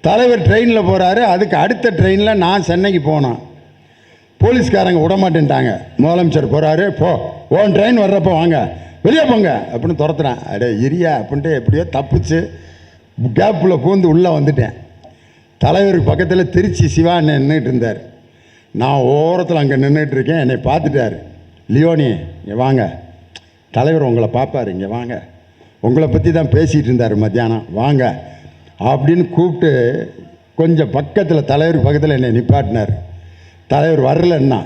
தலைவர் ட்ரெயினில் போகிறாரு. அதுக்கு அடுத்த ட்ரெயினில் நான் சென்னைக்கு போனேன். போலீஸ்காரங்க விட மாட்டேன்ட்டாங்க. முதலமைச்சர் போகிறாரு, போ, ஓன் ட்ரெயின் வர்றப்போ வாங்க, வெளியே போங்க அப்படின்னு துரத்துறேன். அடே இரியா அப்படின்ட்டு எப்படியோ தப்பிச்சு கேப்பில் பூந்து உள்ளே வந்துட்டேன். தலைவருக்கு பக்கத்தில் திருச்சி சிவா நின்றுட்டு இருந்தார். நான் ஓரத்தில் அங்கே நின்றுட்டு இருக்கேன். என்னை பார்த்துட்டார். லியோனி இங்கே வாங்க, தலைவர் உங்களை பார்ப்பார், இங்கே வாங்க, உங்களை பற்றி தான் பேசிகிட்டு இருந்தார் மத்தியானம், வாங்க அப்படின்னு கூப்பிட்டு கொஞ்சம் பக்கத்தில், தலைவர் பக்கத்தில் என்னை நிப்பாட்டினார். தலைவர் வரலன்னா,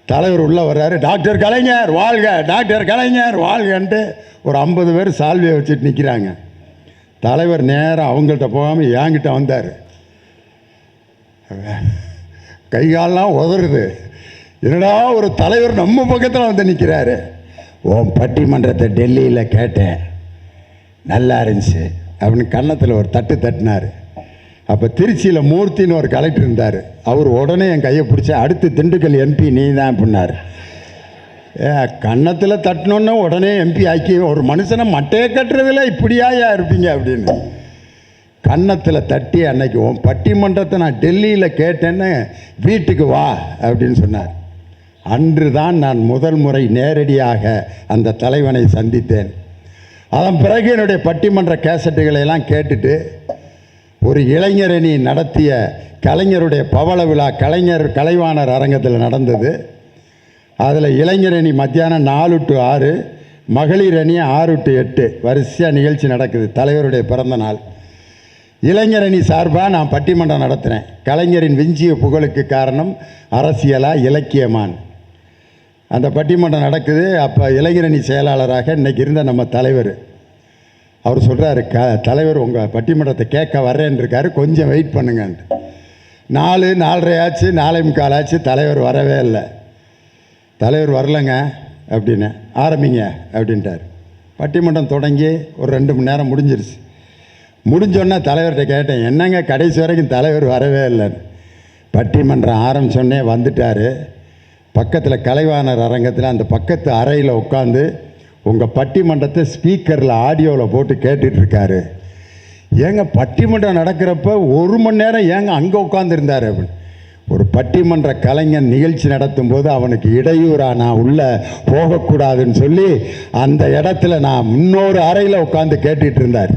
தலைவர் உள்ளே வர்றாரு. டாக்டர் கலைஞர் வாழ்க, டாக்டர் கலைஞர் வாழ்கன்ட்டு ஒரு 50 பேர் சால்வியை வச்சுட்டு நிற்கிறாங்க. தலைவர் நேராக அவங்கள்ட்ட போகாமல் என்கிட்ட வந்தார். கைகாலெலாம் உதறுது. என்னடா ஒரு தலைவர் நம்ம பக்கத்தில் வந்து நிற்கிறாரு. உன் பட்டிமன்றத்தை டெல்லியில் கேட்டேன், நல்லா இருந்துச்சு அப்படின்னு கன்னத்தில் ஒரு தட்டு தட்டினார். அப்போ திருச்சியில் மூர்த்தின்னு ஒரு கலெக்டர் இருந்தார். அவர் உடனே என் கையை பிடிச்சி, அடுத்து திண்டுக்கல் எம்பி நீ தான் அப்படின்னார். கன்னத்தில் தட்டினோன்னு உடனே எம்பி ஆக்கி ஒரு மனுஷனை மட்டையை கட்டுறதுல இப்படியா இருப்பீங்க அப்படின்னு கன்னத்தில் தட்டி அன்னைக்கு உன் பட்டிமன்றத்தை நான் டெல்லியில் கேட்டேன்னு வீட்டுக்கு வா அப்படின்னு சொன்னார். அன்று தான் நான் முதல் முறை நேரடியாக அந்த தலைவனை சந்தித்தேன். அதன் பிறகு என்னுடைய பட்டிமன்ற கேசட்டுகளை எல்லாம் கேட்டுட்டு ஒரு இளைஞரணி நடத்திய கலைஞருடைய பவள விழா கலைவாணர் அரங்கத்தில் நடந்தது. அதில் இளைஞரணி மத்தியானம் 4 to 6, மகளிர் அணி 6 to 8 வரிசையாக நிகழ்ச்சி நடக்குது. தலைவருடைய பிறந்த நாள். இளைஞரணி சார்பாக நான் பட்டிமன்றம் நடத்துகிறேன். கலைஞரின் விஞ்சிய புகழுக்கு காரணம் அரசியலா இலக்கியமான் அந்த பட்டிமன்றம் நடக்குது. அப்போ இளைஞரணி செயலாளராக இன்றைக்கி இருந்த நம்ம தலைவர் அவர் சொல்கிறாரு, தலைவர் உங்கள் பட்டிமன்றத்தை கேட்க வர்றேன்னு இருக்காரு, கொஞ்சம் வெயிட் பண்ணுங்கன்ட்டு. 4, 4:30 ஆச்சு, 4:45 ஆச்சு, தலைவர் வரவே இல்லை. தலைவர் வரலைங்க அப்படின்னு ஆரம்பிங்க அப்படின்ட்டார். பட்டிமன்றம் தொடங்கி ஒரு 2 மணி நேரம் முடிஞ்சிருச்சு. முடிஞ்சோடனே தலைவர்கிட்ட கேட்டேன், என்னங்க கடைசி வரைக்கும் தலைவர் வரவே இல்லைன்னு. பட்டிமன்றம் ஆரம்பிச்சோடனே வந்துட்டார். பக்கத்தில் கலைவாணர் அரங்கத்தில் அந்த பக்கத்து அறையில் உட்காந்து உங்கள் பட்டிமன்றத்தை ஸ்பீக்கரில் ஆடியோவில் போட்டு கேட்டுட்ருக்காரு. ஏங்க பட்டிமன்றம் நடக்கிறப்ப 1 மணி நேரம் ஏங்க அங்கே உட்காந்துருந்தார் அப்படின்னு. ஒரு பட்டிமன்ற கலைஞன் நிகழ்ச்சி நடத்தும் போது அவனுக்கு இடையூறாக நான் உள்ளே போகக்கூடாதுன்னு சொல்லி அந்த இடத்துல நான் இன்னொரு அறையில் உட்காந்து கேட்டுட்டு இருந்தார்.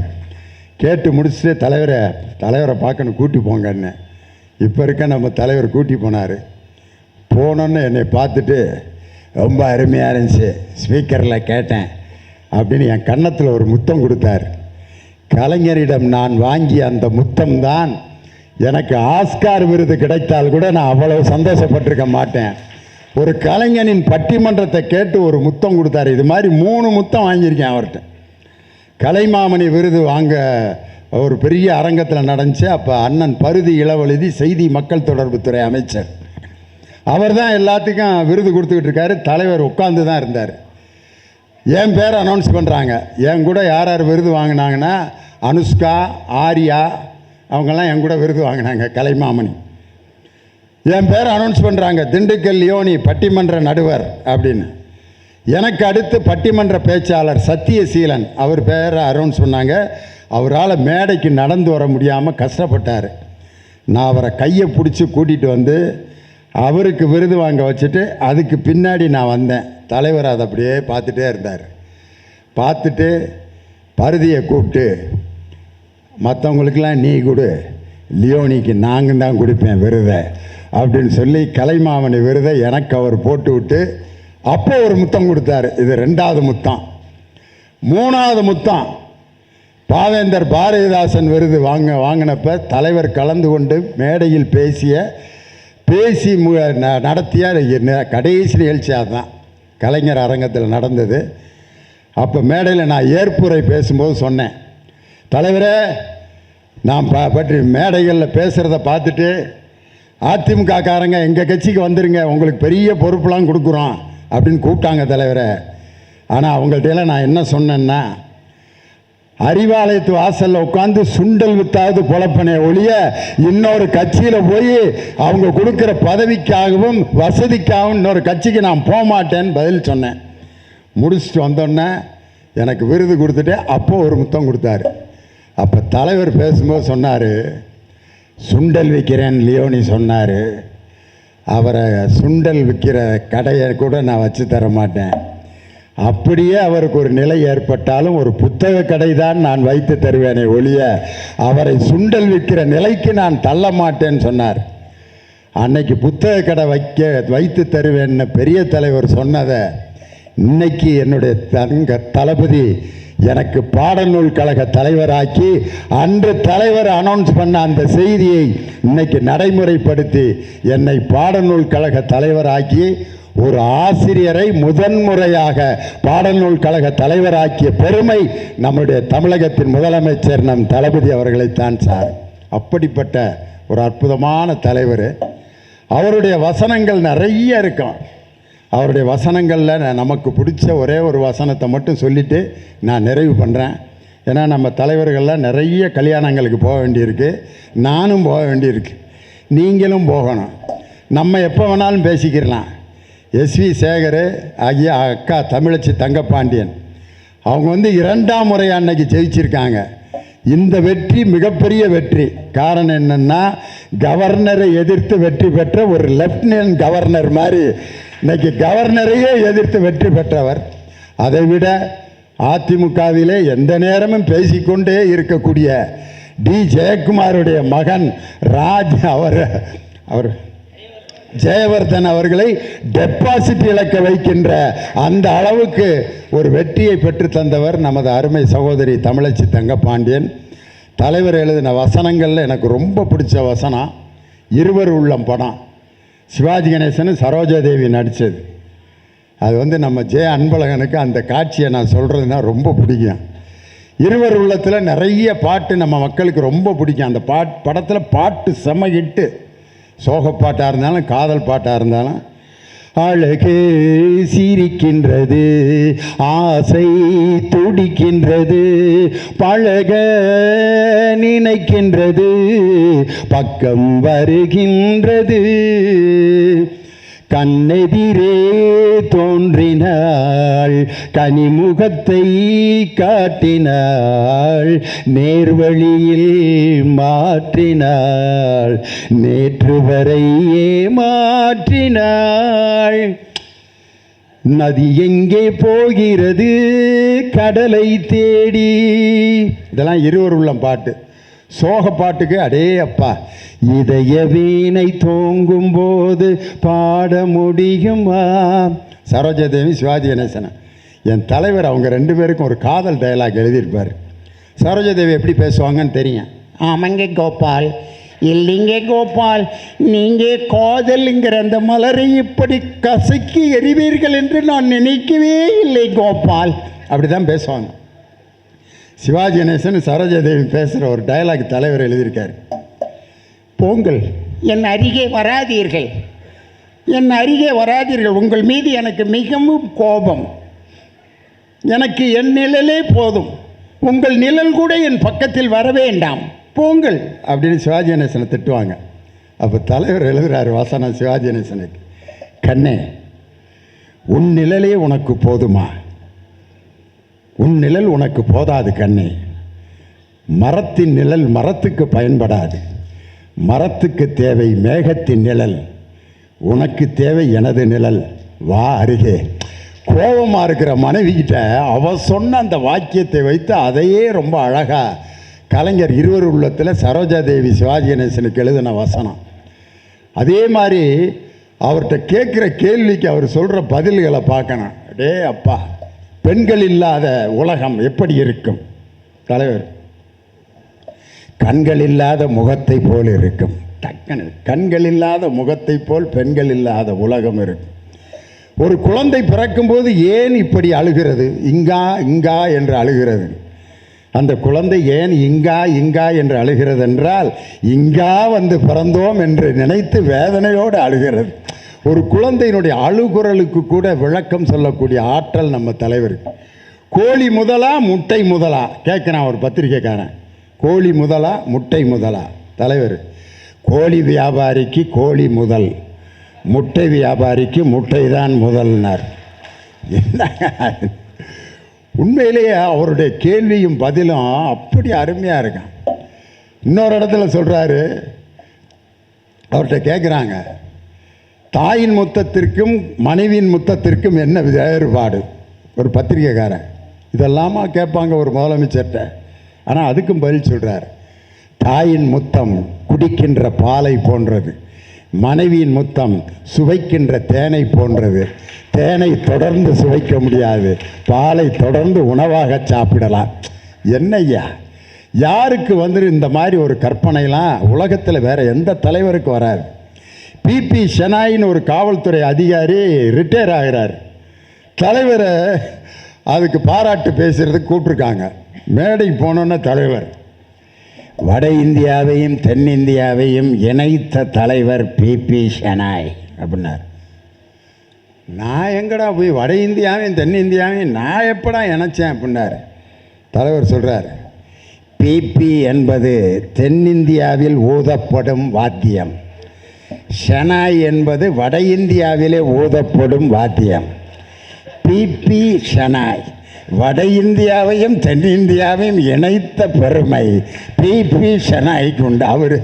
கேட்டு முடிச்சுட்டு தலைவரை பார்க்கணும், கூட்டி போங்கன்னு. இப்போ இருக்க நம்ம தலைவர் கூட்டி போனார். போனோன்னு என்னை பார்த்துட்டு ரொம்ப அருமையாக இருந்துச்சு, ஸ்பீக்கரில் கேட்டேன் அப்படின்னு என் கன்னத்தில் ஒரு முத்தம் கொடுத்தார். கலைஞரிடம் நான் வாங்கிய அந்த முத்தம்தான் எனக்கு ஆஸ்கார் விருது கிடைத்தால் கூட நான் அவ்வளவு சந்தோஷப்பட்டிருக்க மாட்டேன். ஒரு கலைஞனின் பட்டிமன்றத்தை கேட்டு ஒரு முத்தம் கொடுத்தாரு. இது மாதிரி 3 முத்தம் வாங்கியிருக்கேன் அவர்கிட்ட. கலைமாமணி விருது வாங்க ஒரு பெரிய அரங்கத்தில் நடந்துச்சு. அப்போ அண்ணன் பருதி இளவழுதி செய்தி மக்கள் தொடர்புத்துறை அமைச்சர் அவர் தான் எல்லாத்துக்கும் விருது கொடுத்துக்கிட்டு இருக்காரு. தலைவர் உட்கார்ந்து தான் இருந்தார். என் பேர் அனௌன்ஸ் பண்ணுறாங்க. என் கூட யார் யார் விருது வாங்கினாங்கன்னா அனுஷ்கா, ஆர்யா அவங்கெல்லாம் என் கூட விருது வாங்கினாங்க. கலைமாமணி என் பேர் அனௌன்ஸ் பண்ணுறாங்க, திண்டுக்கல் லியோனி பட்டிமன்ற நடுவர் அப்படின்னு. எனக்கு அடுத்து பட்டிமன்ற பேச்சாளர் சத்தியசீலன் அவர் பேரை அனௌன்ஸ் பண்ணாங்க. அவரால் மேடைக்கு நடந்து வர முடியாமல் கஷ்டப்பட்டார். நான் அவரை கையை பிடிச்சி கூட்டிகிட்டு வந்து அவருக்கு விருது வாங்க வச்சுட்டு அதுக்கு பின்னாடி நான் வந்தேன். தலைவர் அதை அப்படியே பார்த்துட்டே இருந்தார். பார்த்துட்டு பருதியை கூப்பிட்டு, மற்றவங்களுக்கெல்லாம் நீ கொடு, லியோனிக்கு நாங்கள் தான் கொடுப்பேன் விருதை அப்படின்னு சொல்லி கலைமாமணி விருதை எனக்கு அவர் போட்டு விட்டு அப்போ ஒரு முத்தம் கொடுத்தாரு. இது 2வது முத்தம். 3வது முத்தம் பாவேந்தர் பாரதிதாசன் விருது வாங்கினப்ப தலைவர் கலந்து கொண்டு மேடையில் பேசி நடத்திய கடைசி நிகழ்ச்சியாக தான் கலைஞர் அரங்கத்தில் நடந்தது. அப்போ மேடையில் நான் ஏற்புரை பேசும்போது சொன்னேன், தலைவரே நான் பற்றி மேடைகளில் பேசுகிறத பார்த்துட்டு அதிமுக காரங்க எங்கள் கட்சிக்கு வந்துடுங்க, உங்களுக்கு பெரிய பொறுப்புலாம் கொடுக்குறோம் அப்படின்னு கூப்பிட்டாங்க தலைவரை. ஆனால் அவங்கள்ட்ட நான் என்ன சொன்னேன்னா, அறிவாலயத்து வாசலில் உட்காந்து சுண்டல் வித்தாவது பொழப்பனே ஒழிய இன்னொரு கட்சியில் போய் அவங்க கொடுக்குற பதவிக்காகவும் வசதிக்காகவும் இன்னொரு கட்சிக்கு நான் போக மாட்டேன்னு பதில் சொன்னேன். முடிச்சுட்டு வந்தோடனே எனக்கு விருது கொடுத்துட்டு அப்போ ஒரு முத்தம் கொடுத்தாரு. அப்போ தலைவர் பேசும்போது சொன்னார், சுண்டல் விற்கிறேன் லியோனி சொன்னார், அவரை சுண்டல் விற்கிற கடையை கூட நான் வச்சு தர மாட்டேன், அப்படியே அவருக்கு ஒரு நிலை ஏற்பட்டாலும் ஒரு புத்தக கடை தான் நான் வைத்து தருவேனே ஒழிய அவரை சுண்டல் விற்கிற நிலைக்கு நான் தள்ள மாட்டேன்னு சொன்னார். அன்னைக்கு புத்தக கடை வைத்து தருவேன்னு பெரிய தலைவர் சொன்னதை இன்னைக்கு என்னுடைய தளபதி எனக்கு பாடநூல் கழக தலைவராக்கி அன்று தலைவர் அனௌன்ஸ் பண்ண அந்த செய்தியை இன்னைக்கு நடைமுறைப்படுத்தி என்னை பாடநூல் கழக தலைவராக்கி ஒரு ஆசிரியரை முதன்முறையாக பாடநூல் கழக தலைவராக்கிய பெருமை நம்முடைய தமிழகத்தின் முதலமைச்சர் நம் தளபதி அவர்களைத்தான் சார். அப்படிப்பட்ட ஒரு அற்புதமான தலைவர். அவருடைய வசனங்கள் நிறைய இருக்கும். அவருடைய வசனங்களில் நமக்கு பிடிச்ச ஒரே ஒரு வசனத்தை மட்டும் சொல்லிவிட்டு நான் நிறைவு பண்ணுறேன். ஏன்னா நம்ம தலைவர்கள்லாம் நிறைய கல்யாணங்களுக்கு போக வேண்டியிருக்கு, நானும் போக வேண்டியிருக்கு, நீங்களும் போகணும். நம்ம எப்போ வேணாலும் பேசிக்கிறலாம். எஸ்வி சேகர் ஆகிய அக்கா தமிழச்சி தங்கப்பாண்டியன் அவங்க வந்து 2ஆம் முறை அன்னைக்கு ஜெயிச்சிருக்காங்க. இந்த வெற்றி மிகப்பெரிய வெற்றி. காரணம் என்னென்னா, கவர்னரை எதிர்த்து வெற்றி பெற்ற ஒரு லெப்டினன்ட் கவர்னர் மாதிரி இன்னைக்கு கவர்னரையே எதிர்த்து வெற்றி பெற்றவர். அதைவிட அதிமுகவிலே எந்த நேரமும் பேசிக்கொண்டே இருக்கக்கூடிய டி ஜெயக்குமாருடைய மகன் ராஜ் அவர் ஜெயவர்தன் அவர்களை டெபாசிட் இழக்க வைக்கின்ற அந்த அளவுக்கு ஒரு வெற்றியை பெற்று தந்தவர் நமது அருமை சகோதரி தமிழச்சி தங்கப்பாண்டியன். தலைவர் எழுதின வசனங்களில் எனக்கு ரொம்ப பிடிச்ச வசனம் இருவர் உள்ளம் படம். சிவாஜி கணேசன் சரோஜாதேவி நடித்தது. அது வந்து நம்ம அன்பழகனுக்கு அந்த காட்சியை நான் சொல்கிறதுனா ரொம்ப பிடிக்கும். இருவர் உள்ளத்தில் நிறைய பாட்டு நம்ம மக்களுக்கு ரொம்ப பிடிக்கும். அந்த படத்தில் பாட்டு செம ஹிட்டு. சோகப்பாட்டாக இருந்தாலும் காதல் பாட்டாக இருந்தாலும் அழகே சிரிக்கின்றது, ஆசை துடிக்கின்றது, பழக நினைக்கின்றது, பக்கம் வருகின்றது, கண்ணெதிரே தோன்றினாள், கனிமுகத்தை காட்டினாள், நேர்வழியில் மாற்றினாள், நேற்று வரை ஏமாற்றினாள். நதி எங்கே போகிறது கடலை தேடி. இதெல்லாம் இருவர் உள்ளம் பாட்டு. சோக பாட்டுக்கு அடே அப்பா, இதய வீணை தோங்கும் போது பாட முடியுமா. சரோஜாதேவி சிவாஜி கணேசன் என் தலைவர் அவங்க 2 பேருக்கும் ஒரு காதல் டயலாக் எழுதியிருப்பார். சரோஜாதேவி எப்படி பேசுவாங்கன்னு தெரியும். ஆமாங்க கோபால், இல்லைங்க கோபால், நீங்கள் காதலுங்கிற அந்த மலரை இப்படி கசக்கி எறிவீர்கள் என்று நான் நினைக்கவே இல்லை கோபால். அப்படி தான் பேசுவாங்க. சிவாஜி கணேசன் சரோஜாதேவி பேசுகிற ஒரு டயலாக் தலைவர் எழுதியிருக்கார். போங்கள், என் அருகே வராதீர்கள், என் அருகே வராதீர்கள், உங்கள் மீது எனக்கு மிகவும் கோபம், எனக்கு என் நிழலே போதும், உங்கள் நிழல் கூட என் பக்கத்தில் வர வேண்டாம், போங்கள் அப்படின்னு சிவாஜி கணேசனை திட்டுவாங்க. அப்போ தலைவர் எழுதுகிறார் வசனம் சிவாஜி கணேசனுக்கு, கண்ணே உன் நிழலே உனக்கு போதுமா, உன் நிழல் உனக்கு போதாது கண்ணே, மரத்தின் நிழல் மரத்துக்கு பயன்படாது, மரத்துக்கு தேவை மேகத்தின் நிழல், உனக்கு தேவை எனது நிழல், வா அருகே. கோபமாக இருக்கிற மனைவிக்கிட்ட அவ சொன்ன அந்த வாக்கியத்தை வைத்து அதையே ரொம்ப அழகாக கலைஞர் இருவர் உள்ளத்தில் சரோஜாதேவி சிவாஜி கணேசனுக்கு எழுதின வசனம். அதே மாதிரி அவர்கிட்ட கேட்குற கேள்விக்கு அவர் சொல்கிற பதில்களை பார்க்கணும். டே அப்பா, பெண்கள் இல்லாத உலகம் எப்படி இருக்கும் தலைவர்? கண்கள் இல்லாத முகத்தை போல் இருக்கும். டக்குன்னு கண்கள் இல்லாத முகத்தை போல் பெண்கள் இல்லாத உலகம் இருக்கும். ஒரு குழந்தை பிறக்கும்போது ஏன் இப்படி அழுகிறது, இங்கா இங்கா என்று அழுகிறது? அந்த குழந்தை ஏன் இங்கா இங்கா என்று அழுகிறது என்றால், இங்கா வந்து பிறந்தோம் என்று நினைத்து வேதனையோடு அழுகிறது. ஒரு குழந்தையினுடைய அழுகுரலுக்கு கூட விளக்கம் சொல்லக்கூடிய ஆற்றல் நம்ம தலைவருக்கு. கோழி முதலா முட்டை முதலா கேட்குறான் ஒரு பத்திரிக்கைக்காரன். கோழி முதலா முட்டை முதலா? தலைவர், கோழி வியாபாரிக்கு கோழி முதல், முட்டை வியாபாரிக்கு முட்டை தான் முதல்னார். என்ன உண்மையிலேயே அவருடைய கேள்வியும் பதிலும் அப்படி அருமையாக இருக்கான். இன்னொரு இடத்துல சொல்கிறாரு, அவர்கிட்ட கேட்குறாங்க, தாயின் முத்தத்திற்கும் மனைவியின் முத்தத்திற்கும் என்ன வேறுபாடு? ஒரு பத்திரிகைக்காரன் இதெல்லாமா கேட்பாங்க ஒரு முதலமைச்சர்கிட்ட. ஆனால் அதுக்கும் பதில் சொல்கிறார், தாயின் முத்தம் குடிக்கின்ற பாலை போன்றது, மனைவியின் முத்தம் சுவைக்கின்ற தேனை போன்றது. தேனை தொடர்ந்து சுவைக்க முடியாது, பாலை தொடர்ந்து உணவாக சாப்பிடலாம். என்னய்யா, யாருக்கு இந்த மாதிரி ஒரு கற்பனைலாம் உலகத்தில் வேறு எந்த தலைவருக்கு வராது. பிபி ஷெனாயின்னு ஒரு காவல்துறை அதிகாரி ரிட்டையர் ஆகிறார். தலைவரை அதுக்கு பாராட்டு பேசுகிறதுக்கு கூப்பிட்ருக்காங்க. மேடைக்கு போனோன்னே தலைவர், வட இந்தியாவையும் தென்னிந்தியாவையும் இணைத்த தலைவர் பிபி ஷெனாய் அப்படின்னார். நான் எங்கடா போய் வட இந்தியாவையும் தென்னிந்தியாவையும் நான் எப்படா இணைச்சேன் அப்படின்னார். தலைவர் சொல்கிறார், பிபி என்பது தென்னிந்தியாவில் ஊதப்படும் வாத்தியம், ஷெனாய் என்பது வட இந்தியாவிலே ஊதப்படும் வாத்தியம். பிபி ஷெனாய் வட இந்தியாவையும் தென்னிந்தியாவையும் இணைத்த பெருமை பிபி ஷெனாய்க்கு உண்டு. அவர்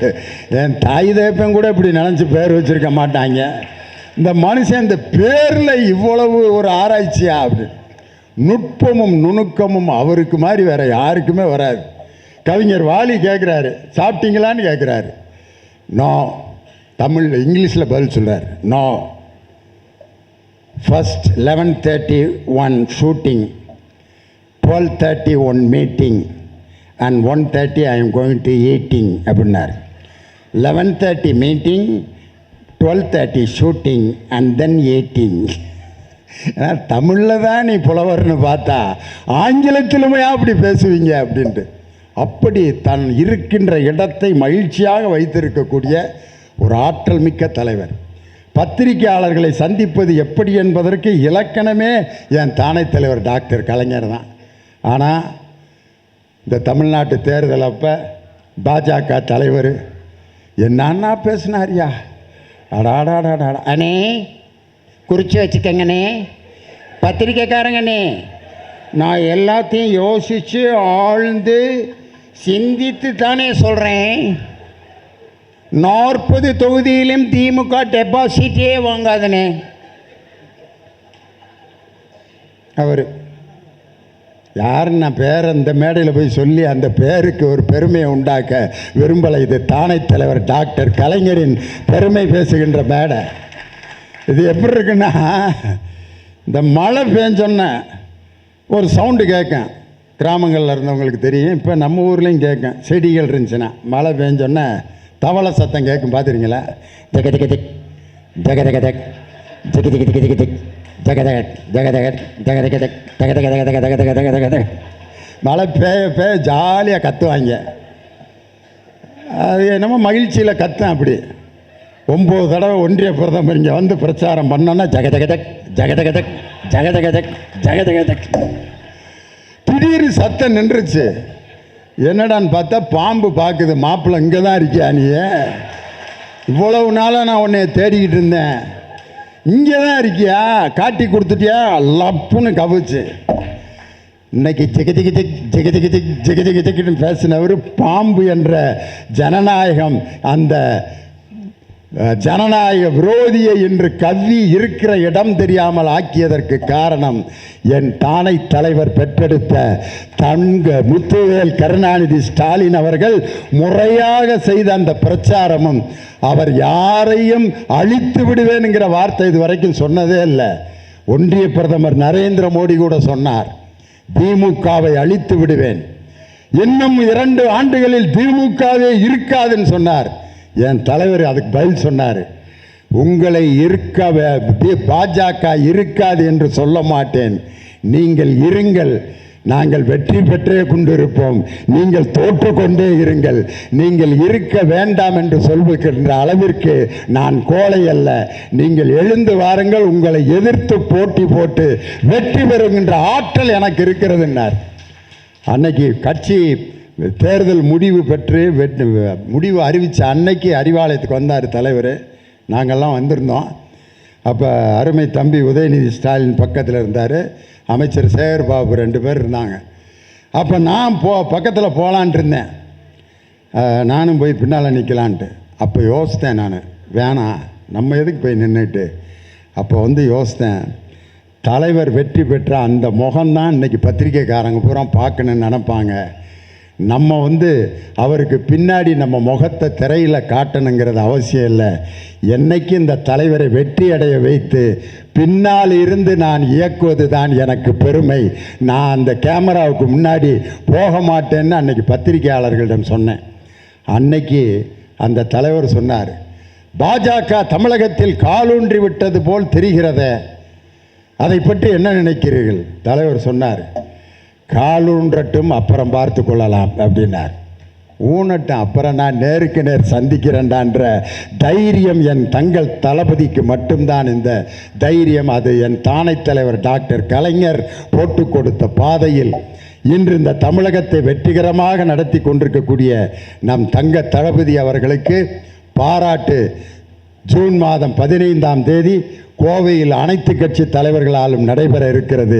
என் தாய் தேப்பன் கூட இப்படி நினச்சி பேர் வச்சுருக்க மாட்டாங்க. இந்த மனுஷன் இந்த பேரில் இவ்வளவு ஒரு ஆராய்ச்சியா? அப்படி நுட்பமும் நுணுக்கமும் அவருக்கு மாதிரி வேற யாருக்குமே வராது. கவிஞர் வாலி கேட்குறாரு, சாப்பிட்டீங்களான்னு கேட்குறாரு. நோ. தமிழில் இங்கிலீஷில் பதில் சொல்கிறார். No. First 11:31 shooting, 12:31 meeting and 1:30 I am going to eating அப்படின்னார். 11:30 meeting, 12:30 shooting and then eating. ஏன்னா தமிழில் தான் நீ புலவர்னு பார்த்தா ஆங்கிலத்திலுமே அப்படி பேசுவீங்க அப்படின்ட்டு. அப்படி தன் இருக்கின்ற இடத்தை மகிழ்ச்சியாக வைத்திருக்கக்கூடிய ஒரு ஆற்றல் மிக்க தலைவர். பத்திரிகையாளர்களை சந்திப்பது எப்படி என்பதற்கு இலக்கணமே என் தானை தலைவர் டாக்டர் கலைஞர் தான். ஆனால் இந்த தமிழ்நாட்டு தேர்தல் அப்போ பாஜக தலைவர் என்னன்னா பேசினாரியா, அடாடாடாடா அண்ணே குறித்து வச்சுக்கங்கண்ணே, பத்திரிக்கைக்காரங்கண்ணே, நான் எல்லாத்தையும் யோசித்து ஆழ்ந்து சிந்தித்து தானே சொல்கிறேன். 40 தொகுதியிலும் திமுக டெபாசிட்டே வாங்காதனே. அவர் யாருன்னு நான் பேரை இந்த மேடையில் போய் சொல்லி அந்த பேருக்கு ஒரு பெருமையை உண்டாக்க விரும்பலை. இது தானை தலைவர் டாக்டர் கலைஞரின் பெருமை பேசுகின்ற மேடை. இது எப்படி இருக்குன்னா, இந்த மழை பெஞ்சோன்ன ஒரு சவுண்டு கேட்கும். கிராமங்களில் இருந்தவங்களுக்கு தெரியும், இப்போ நம்ம ஊர்லேயும் கேட்கும். செடிகள் இருந்துச்சுன்னா மழை பெஞ்சோன்னே தவளை சத்தம் கேட்கும். பார்த்துருங்களா? ஜக ஜக ஜக் ஜக ஜக ஜக் ஜக ஜக ஜக ஜக ஜக் ஜகதகட் ஜகதகட் ஜகதகதக் ஜகதகதகதகதகதகதகதக. மழை பெய்ய ஜாலியாக கத்துவாங்க. அது என்னமோ மகிழ்ச்சியில் கத்தேன். அப்படி 9 தடவை ஒன்றிய பிரதமர் இங்கே வந்து பிரச்சாரம் பண்ணோன்னா ஜகதகதக் ஜகதகதக் ஜகதகதக் ஜகதகதக். திடீர்னு சத்தம் நின்றுச்சு. என்னடான்னு பார்த்தா பாம்பு பார்க்குது. மாப்பிள்ளை இங்கே தான் இருக்கியா நீ? இவ்வளவு நாளாக நான் உன்னை தேடிக்கிட்டு இருந்தேன், இங்கே தான் இருக்கியா? காட்டி கொடுத்துட்டியா? லப்புன்னு கவிச்சு. இன்னைக்கு ஜெக ஜெக ஜெக் ஜெக ஜெக ஜெக் ஜெக ஜெக ஜெக்குன்னு பேசினவர் பாம்பு என்ற ஜனநாயகம், அந்த ஜனநாயக விரோதியை இன்று கவ்வி இருக்கிற இடம் தெரியாமல் ஆக்கியதற்கு காரணம் என் தானை தலைவர் பெற்றெடுத்த தங்க முத்துவேல் கருணாநிதி ஸ்டாலின் அவர்கள் முறையாக செய்த அந்த பிரச்சாரமும். அவர் யாரையும் அழித்து விடுவேனுங்கிற வார்த்தை இதுவரைக்கும் சொன்னதே இல்லை. ஒன்றிய பிரதமர் நரேந்திர மோடி கூட சொன்னார், திமுகவை அழித்து விடுவேன், இன்னும் 2 ஆண்டுகளில் திமுகவே இருக்காதுன்னு சொன்னார். என் தலைவர் அதுக்கு பதில் சொன்னார், உங்களை பாஜக இருக்காது என்று சொல்ல மாட்டேன், நீங்கள் இருங்கள், நாங்கள் வெற்றி பெற்றே கொண்டிருப்போம், நீங்கள் தோற்றுக்கொண்டே இருங்கள், நீங்கள் இருக்க வேண்டாம் என்று சொல்லுகின்ற அளவிற்கு நான் கோழை அல்ல, நீங்கள் எழுந்து வாருங்கள், உங்களை எதிர்த்து போட்டி போட்டு வெற்றி பெறுகின்ற ஆற்றல் எனக்கு இருக்கிறதுன்னார். அன்னைக்கு கட்சி தேர்தல் முடிவு பெற்று முடிவு அறிவித்த அன்னைக்கு அறிவாலயத்துக்கு வந்தார் தலைவர். நாங்கள்லாம் வந்திருந்தோம். அப்போ அருமை தம்பி உதயநிதி ஸ்டாலின் பக்கத்தில் இருந்தார், அமைச்சர் சேகர் பாபு 2 பேர் இருந்தாங்க. அப்போ நான் பக்கத்தில் போகலான்ட்டு இருந்தேன், நானும் போய் பின்னால் நிற்கலான்ட்டு. அப்போ யோசித்தேன், நான் வேணாம், நம்ம எதுக்கு போய் நின்றுட்டு. அப்போ யோசித்தேன், தலைவர் வெற்றி பெற்ற அந்த முகம்தான் இன்றைக்கி பத்திரிக்கைக்காரங்க பூரா பார்க்கணுன்னு நினப்பாங்க. நம்ம அவருக்கு பின்னாடி நம்ம முகத்தை திரையில் காட்டணுங்கிறது அவசியம் இல்லை. என்னைக்கு இந்த தலைவரை வெற்றி அடைய வைத்து பின்னால் இருந்து நான் இயக்குவது தான் எனக்கு பெருமை. நான் அந்த கேமராவுக்கு முன்னாடி போக மாட்டேன்னு அன்னைக்கு பத்திரிகையாளர்களிடம் சொன்னேன். அன்னைக்கு அந்த தலைவர் சொன்னார், பாஜக தமிழகத்தில் காலூன்றி விட்டது போல் தெரிகிறதே, அதை பற்றி என்ன நினைக்கிறீர்கள்? தலைவர் சொன்னார், காலூன்றட்டும், அப்புறம் பார்த்து கொள்ளலாம் அப்படின்னார். ஊனட்டும், அப்புறம் நான் நேருக்கு நேர் சந்திக்கிறேன்டான்ற தைரியம் என் தங்கள் தளபதிக்கு மட்டும்தான் இந்த தைரியம். அது என் தானை தலைவர் டாக்டர் கலைஞர் போட்டு கொடுத்த பாதையில் இன்று இந்த தமிழகத்தை வெற்றிகரமாக நடத்தி கொண்டிருக்கக்கூடிய நம் தங்க தளபதி அவர்களுக்கு பாராட்டு ஜூன் மாதம் 15ஆம் தேதி கோவையில் அனைத்து கட்சி தலைவர்களாலும் நடைபெற இருக்கிறது.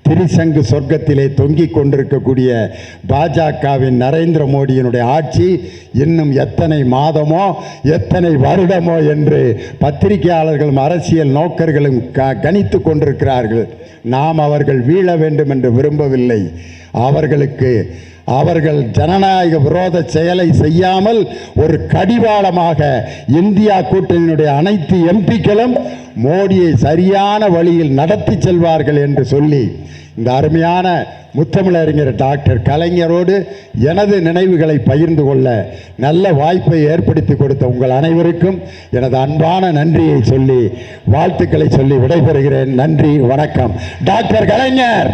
திரிசங்கு சொர்க்கத்திலே தொங்கிக் கொண்டிருக்கக்கூடிய பாஜகவின் நரேந்திர மோடியினுடைய ஆட்சி இன்னும் எத்தனை மாதமோ எத்தனை வருடமோ என்று பத்திரிகையாளர்களும் அரசியல் நோக்கர்களும் கணித்து கொண்டிருக்கிறார்கள். நாம் அவர்கள் வீழ வேண்டும் என்று விரும்பவில்லை. அவர்கள் ஜனநாயக விரோத செயலை செய்யாமல் ஒரு கடிவாளமாக இந்தியா கூட்டணியினுடைய அனைத்து எம்பிக்களும் மோடியை சரியான வழியில் நடத்தி செல்வார்கள் என்று சொல்லி இந்த அருமையான முத்தமிழறிஞர் டாக்டர் கலைஞரோடு எனது நினைவுகளை பகிர்ந்து கொள்ள நல்ல வாய்ப்பை ஏற்படுத்தி கொடுத்த உங்கள் அனைவருக்கும் எனது அன்பான நன்றியை சொல்லி வாழ்த்துக்களை சொல்லி விடைபெறுகிறேன். நன்றி, வணக்கம். டாக்டர் கலைஞர்,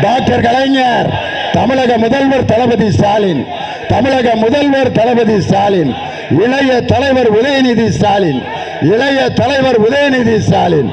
டாக்டர் கலைஞர், தமிழக முதல்வர் தளபதி ஸ்டாலின், தமிழக முதல்வர் தளபதி ஸ்டாலின், இளைய தலைவர் உதயநிதி ஸ்டாலின், இளைய தலைவர் உதயநிதி ஸ்டாலின்.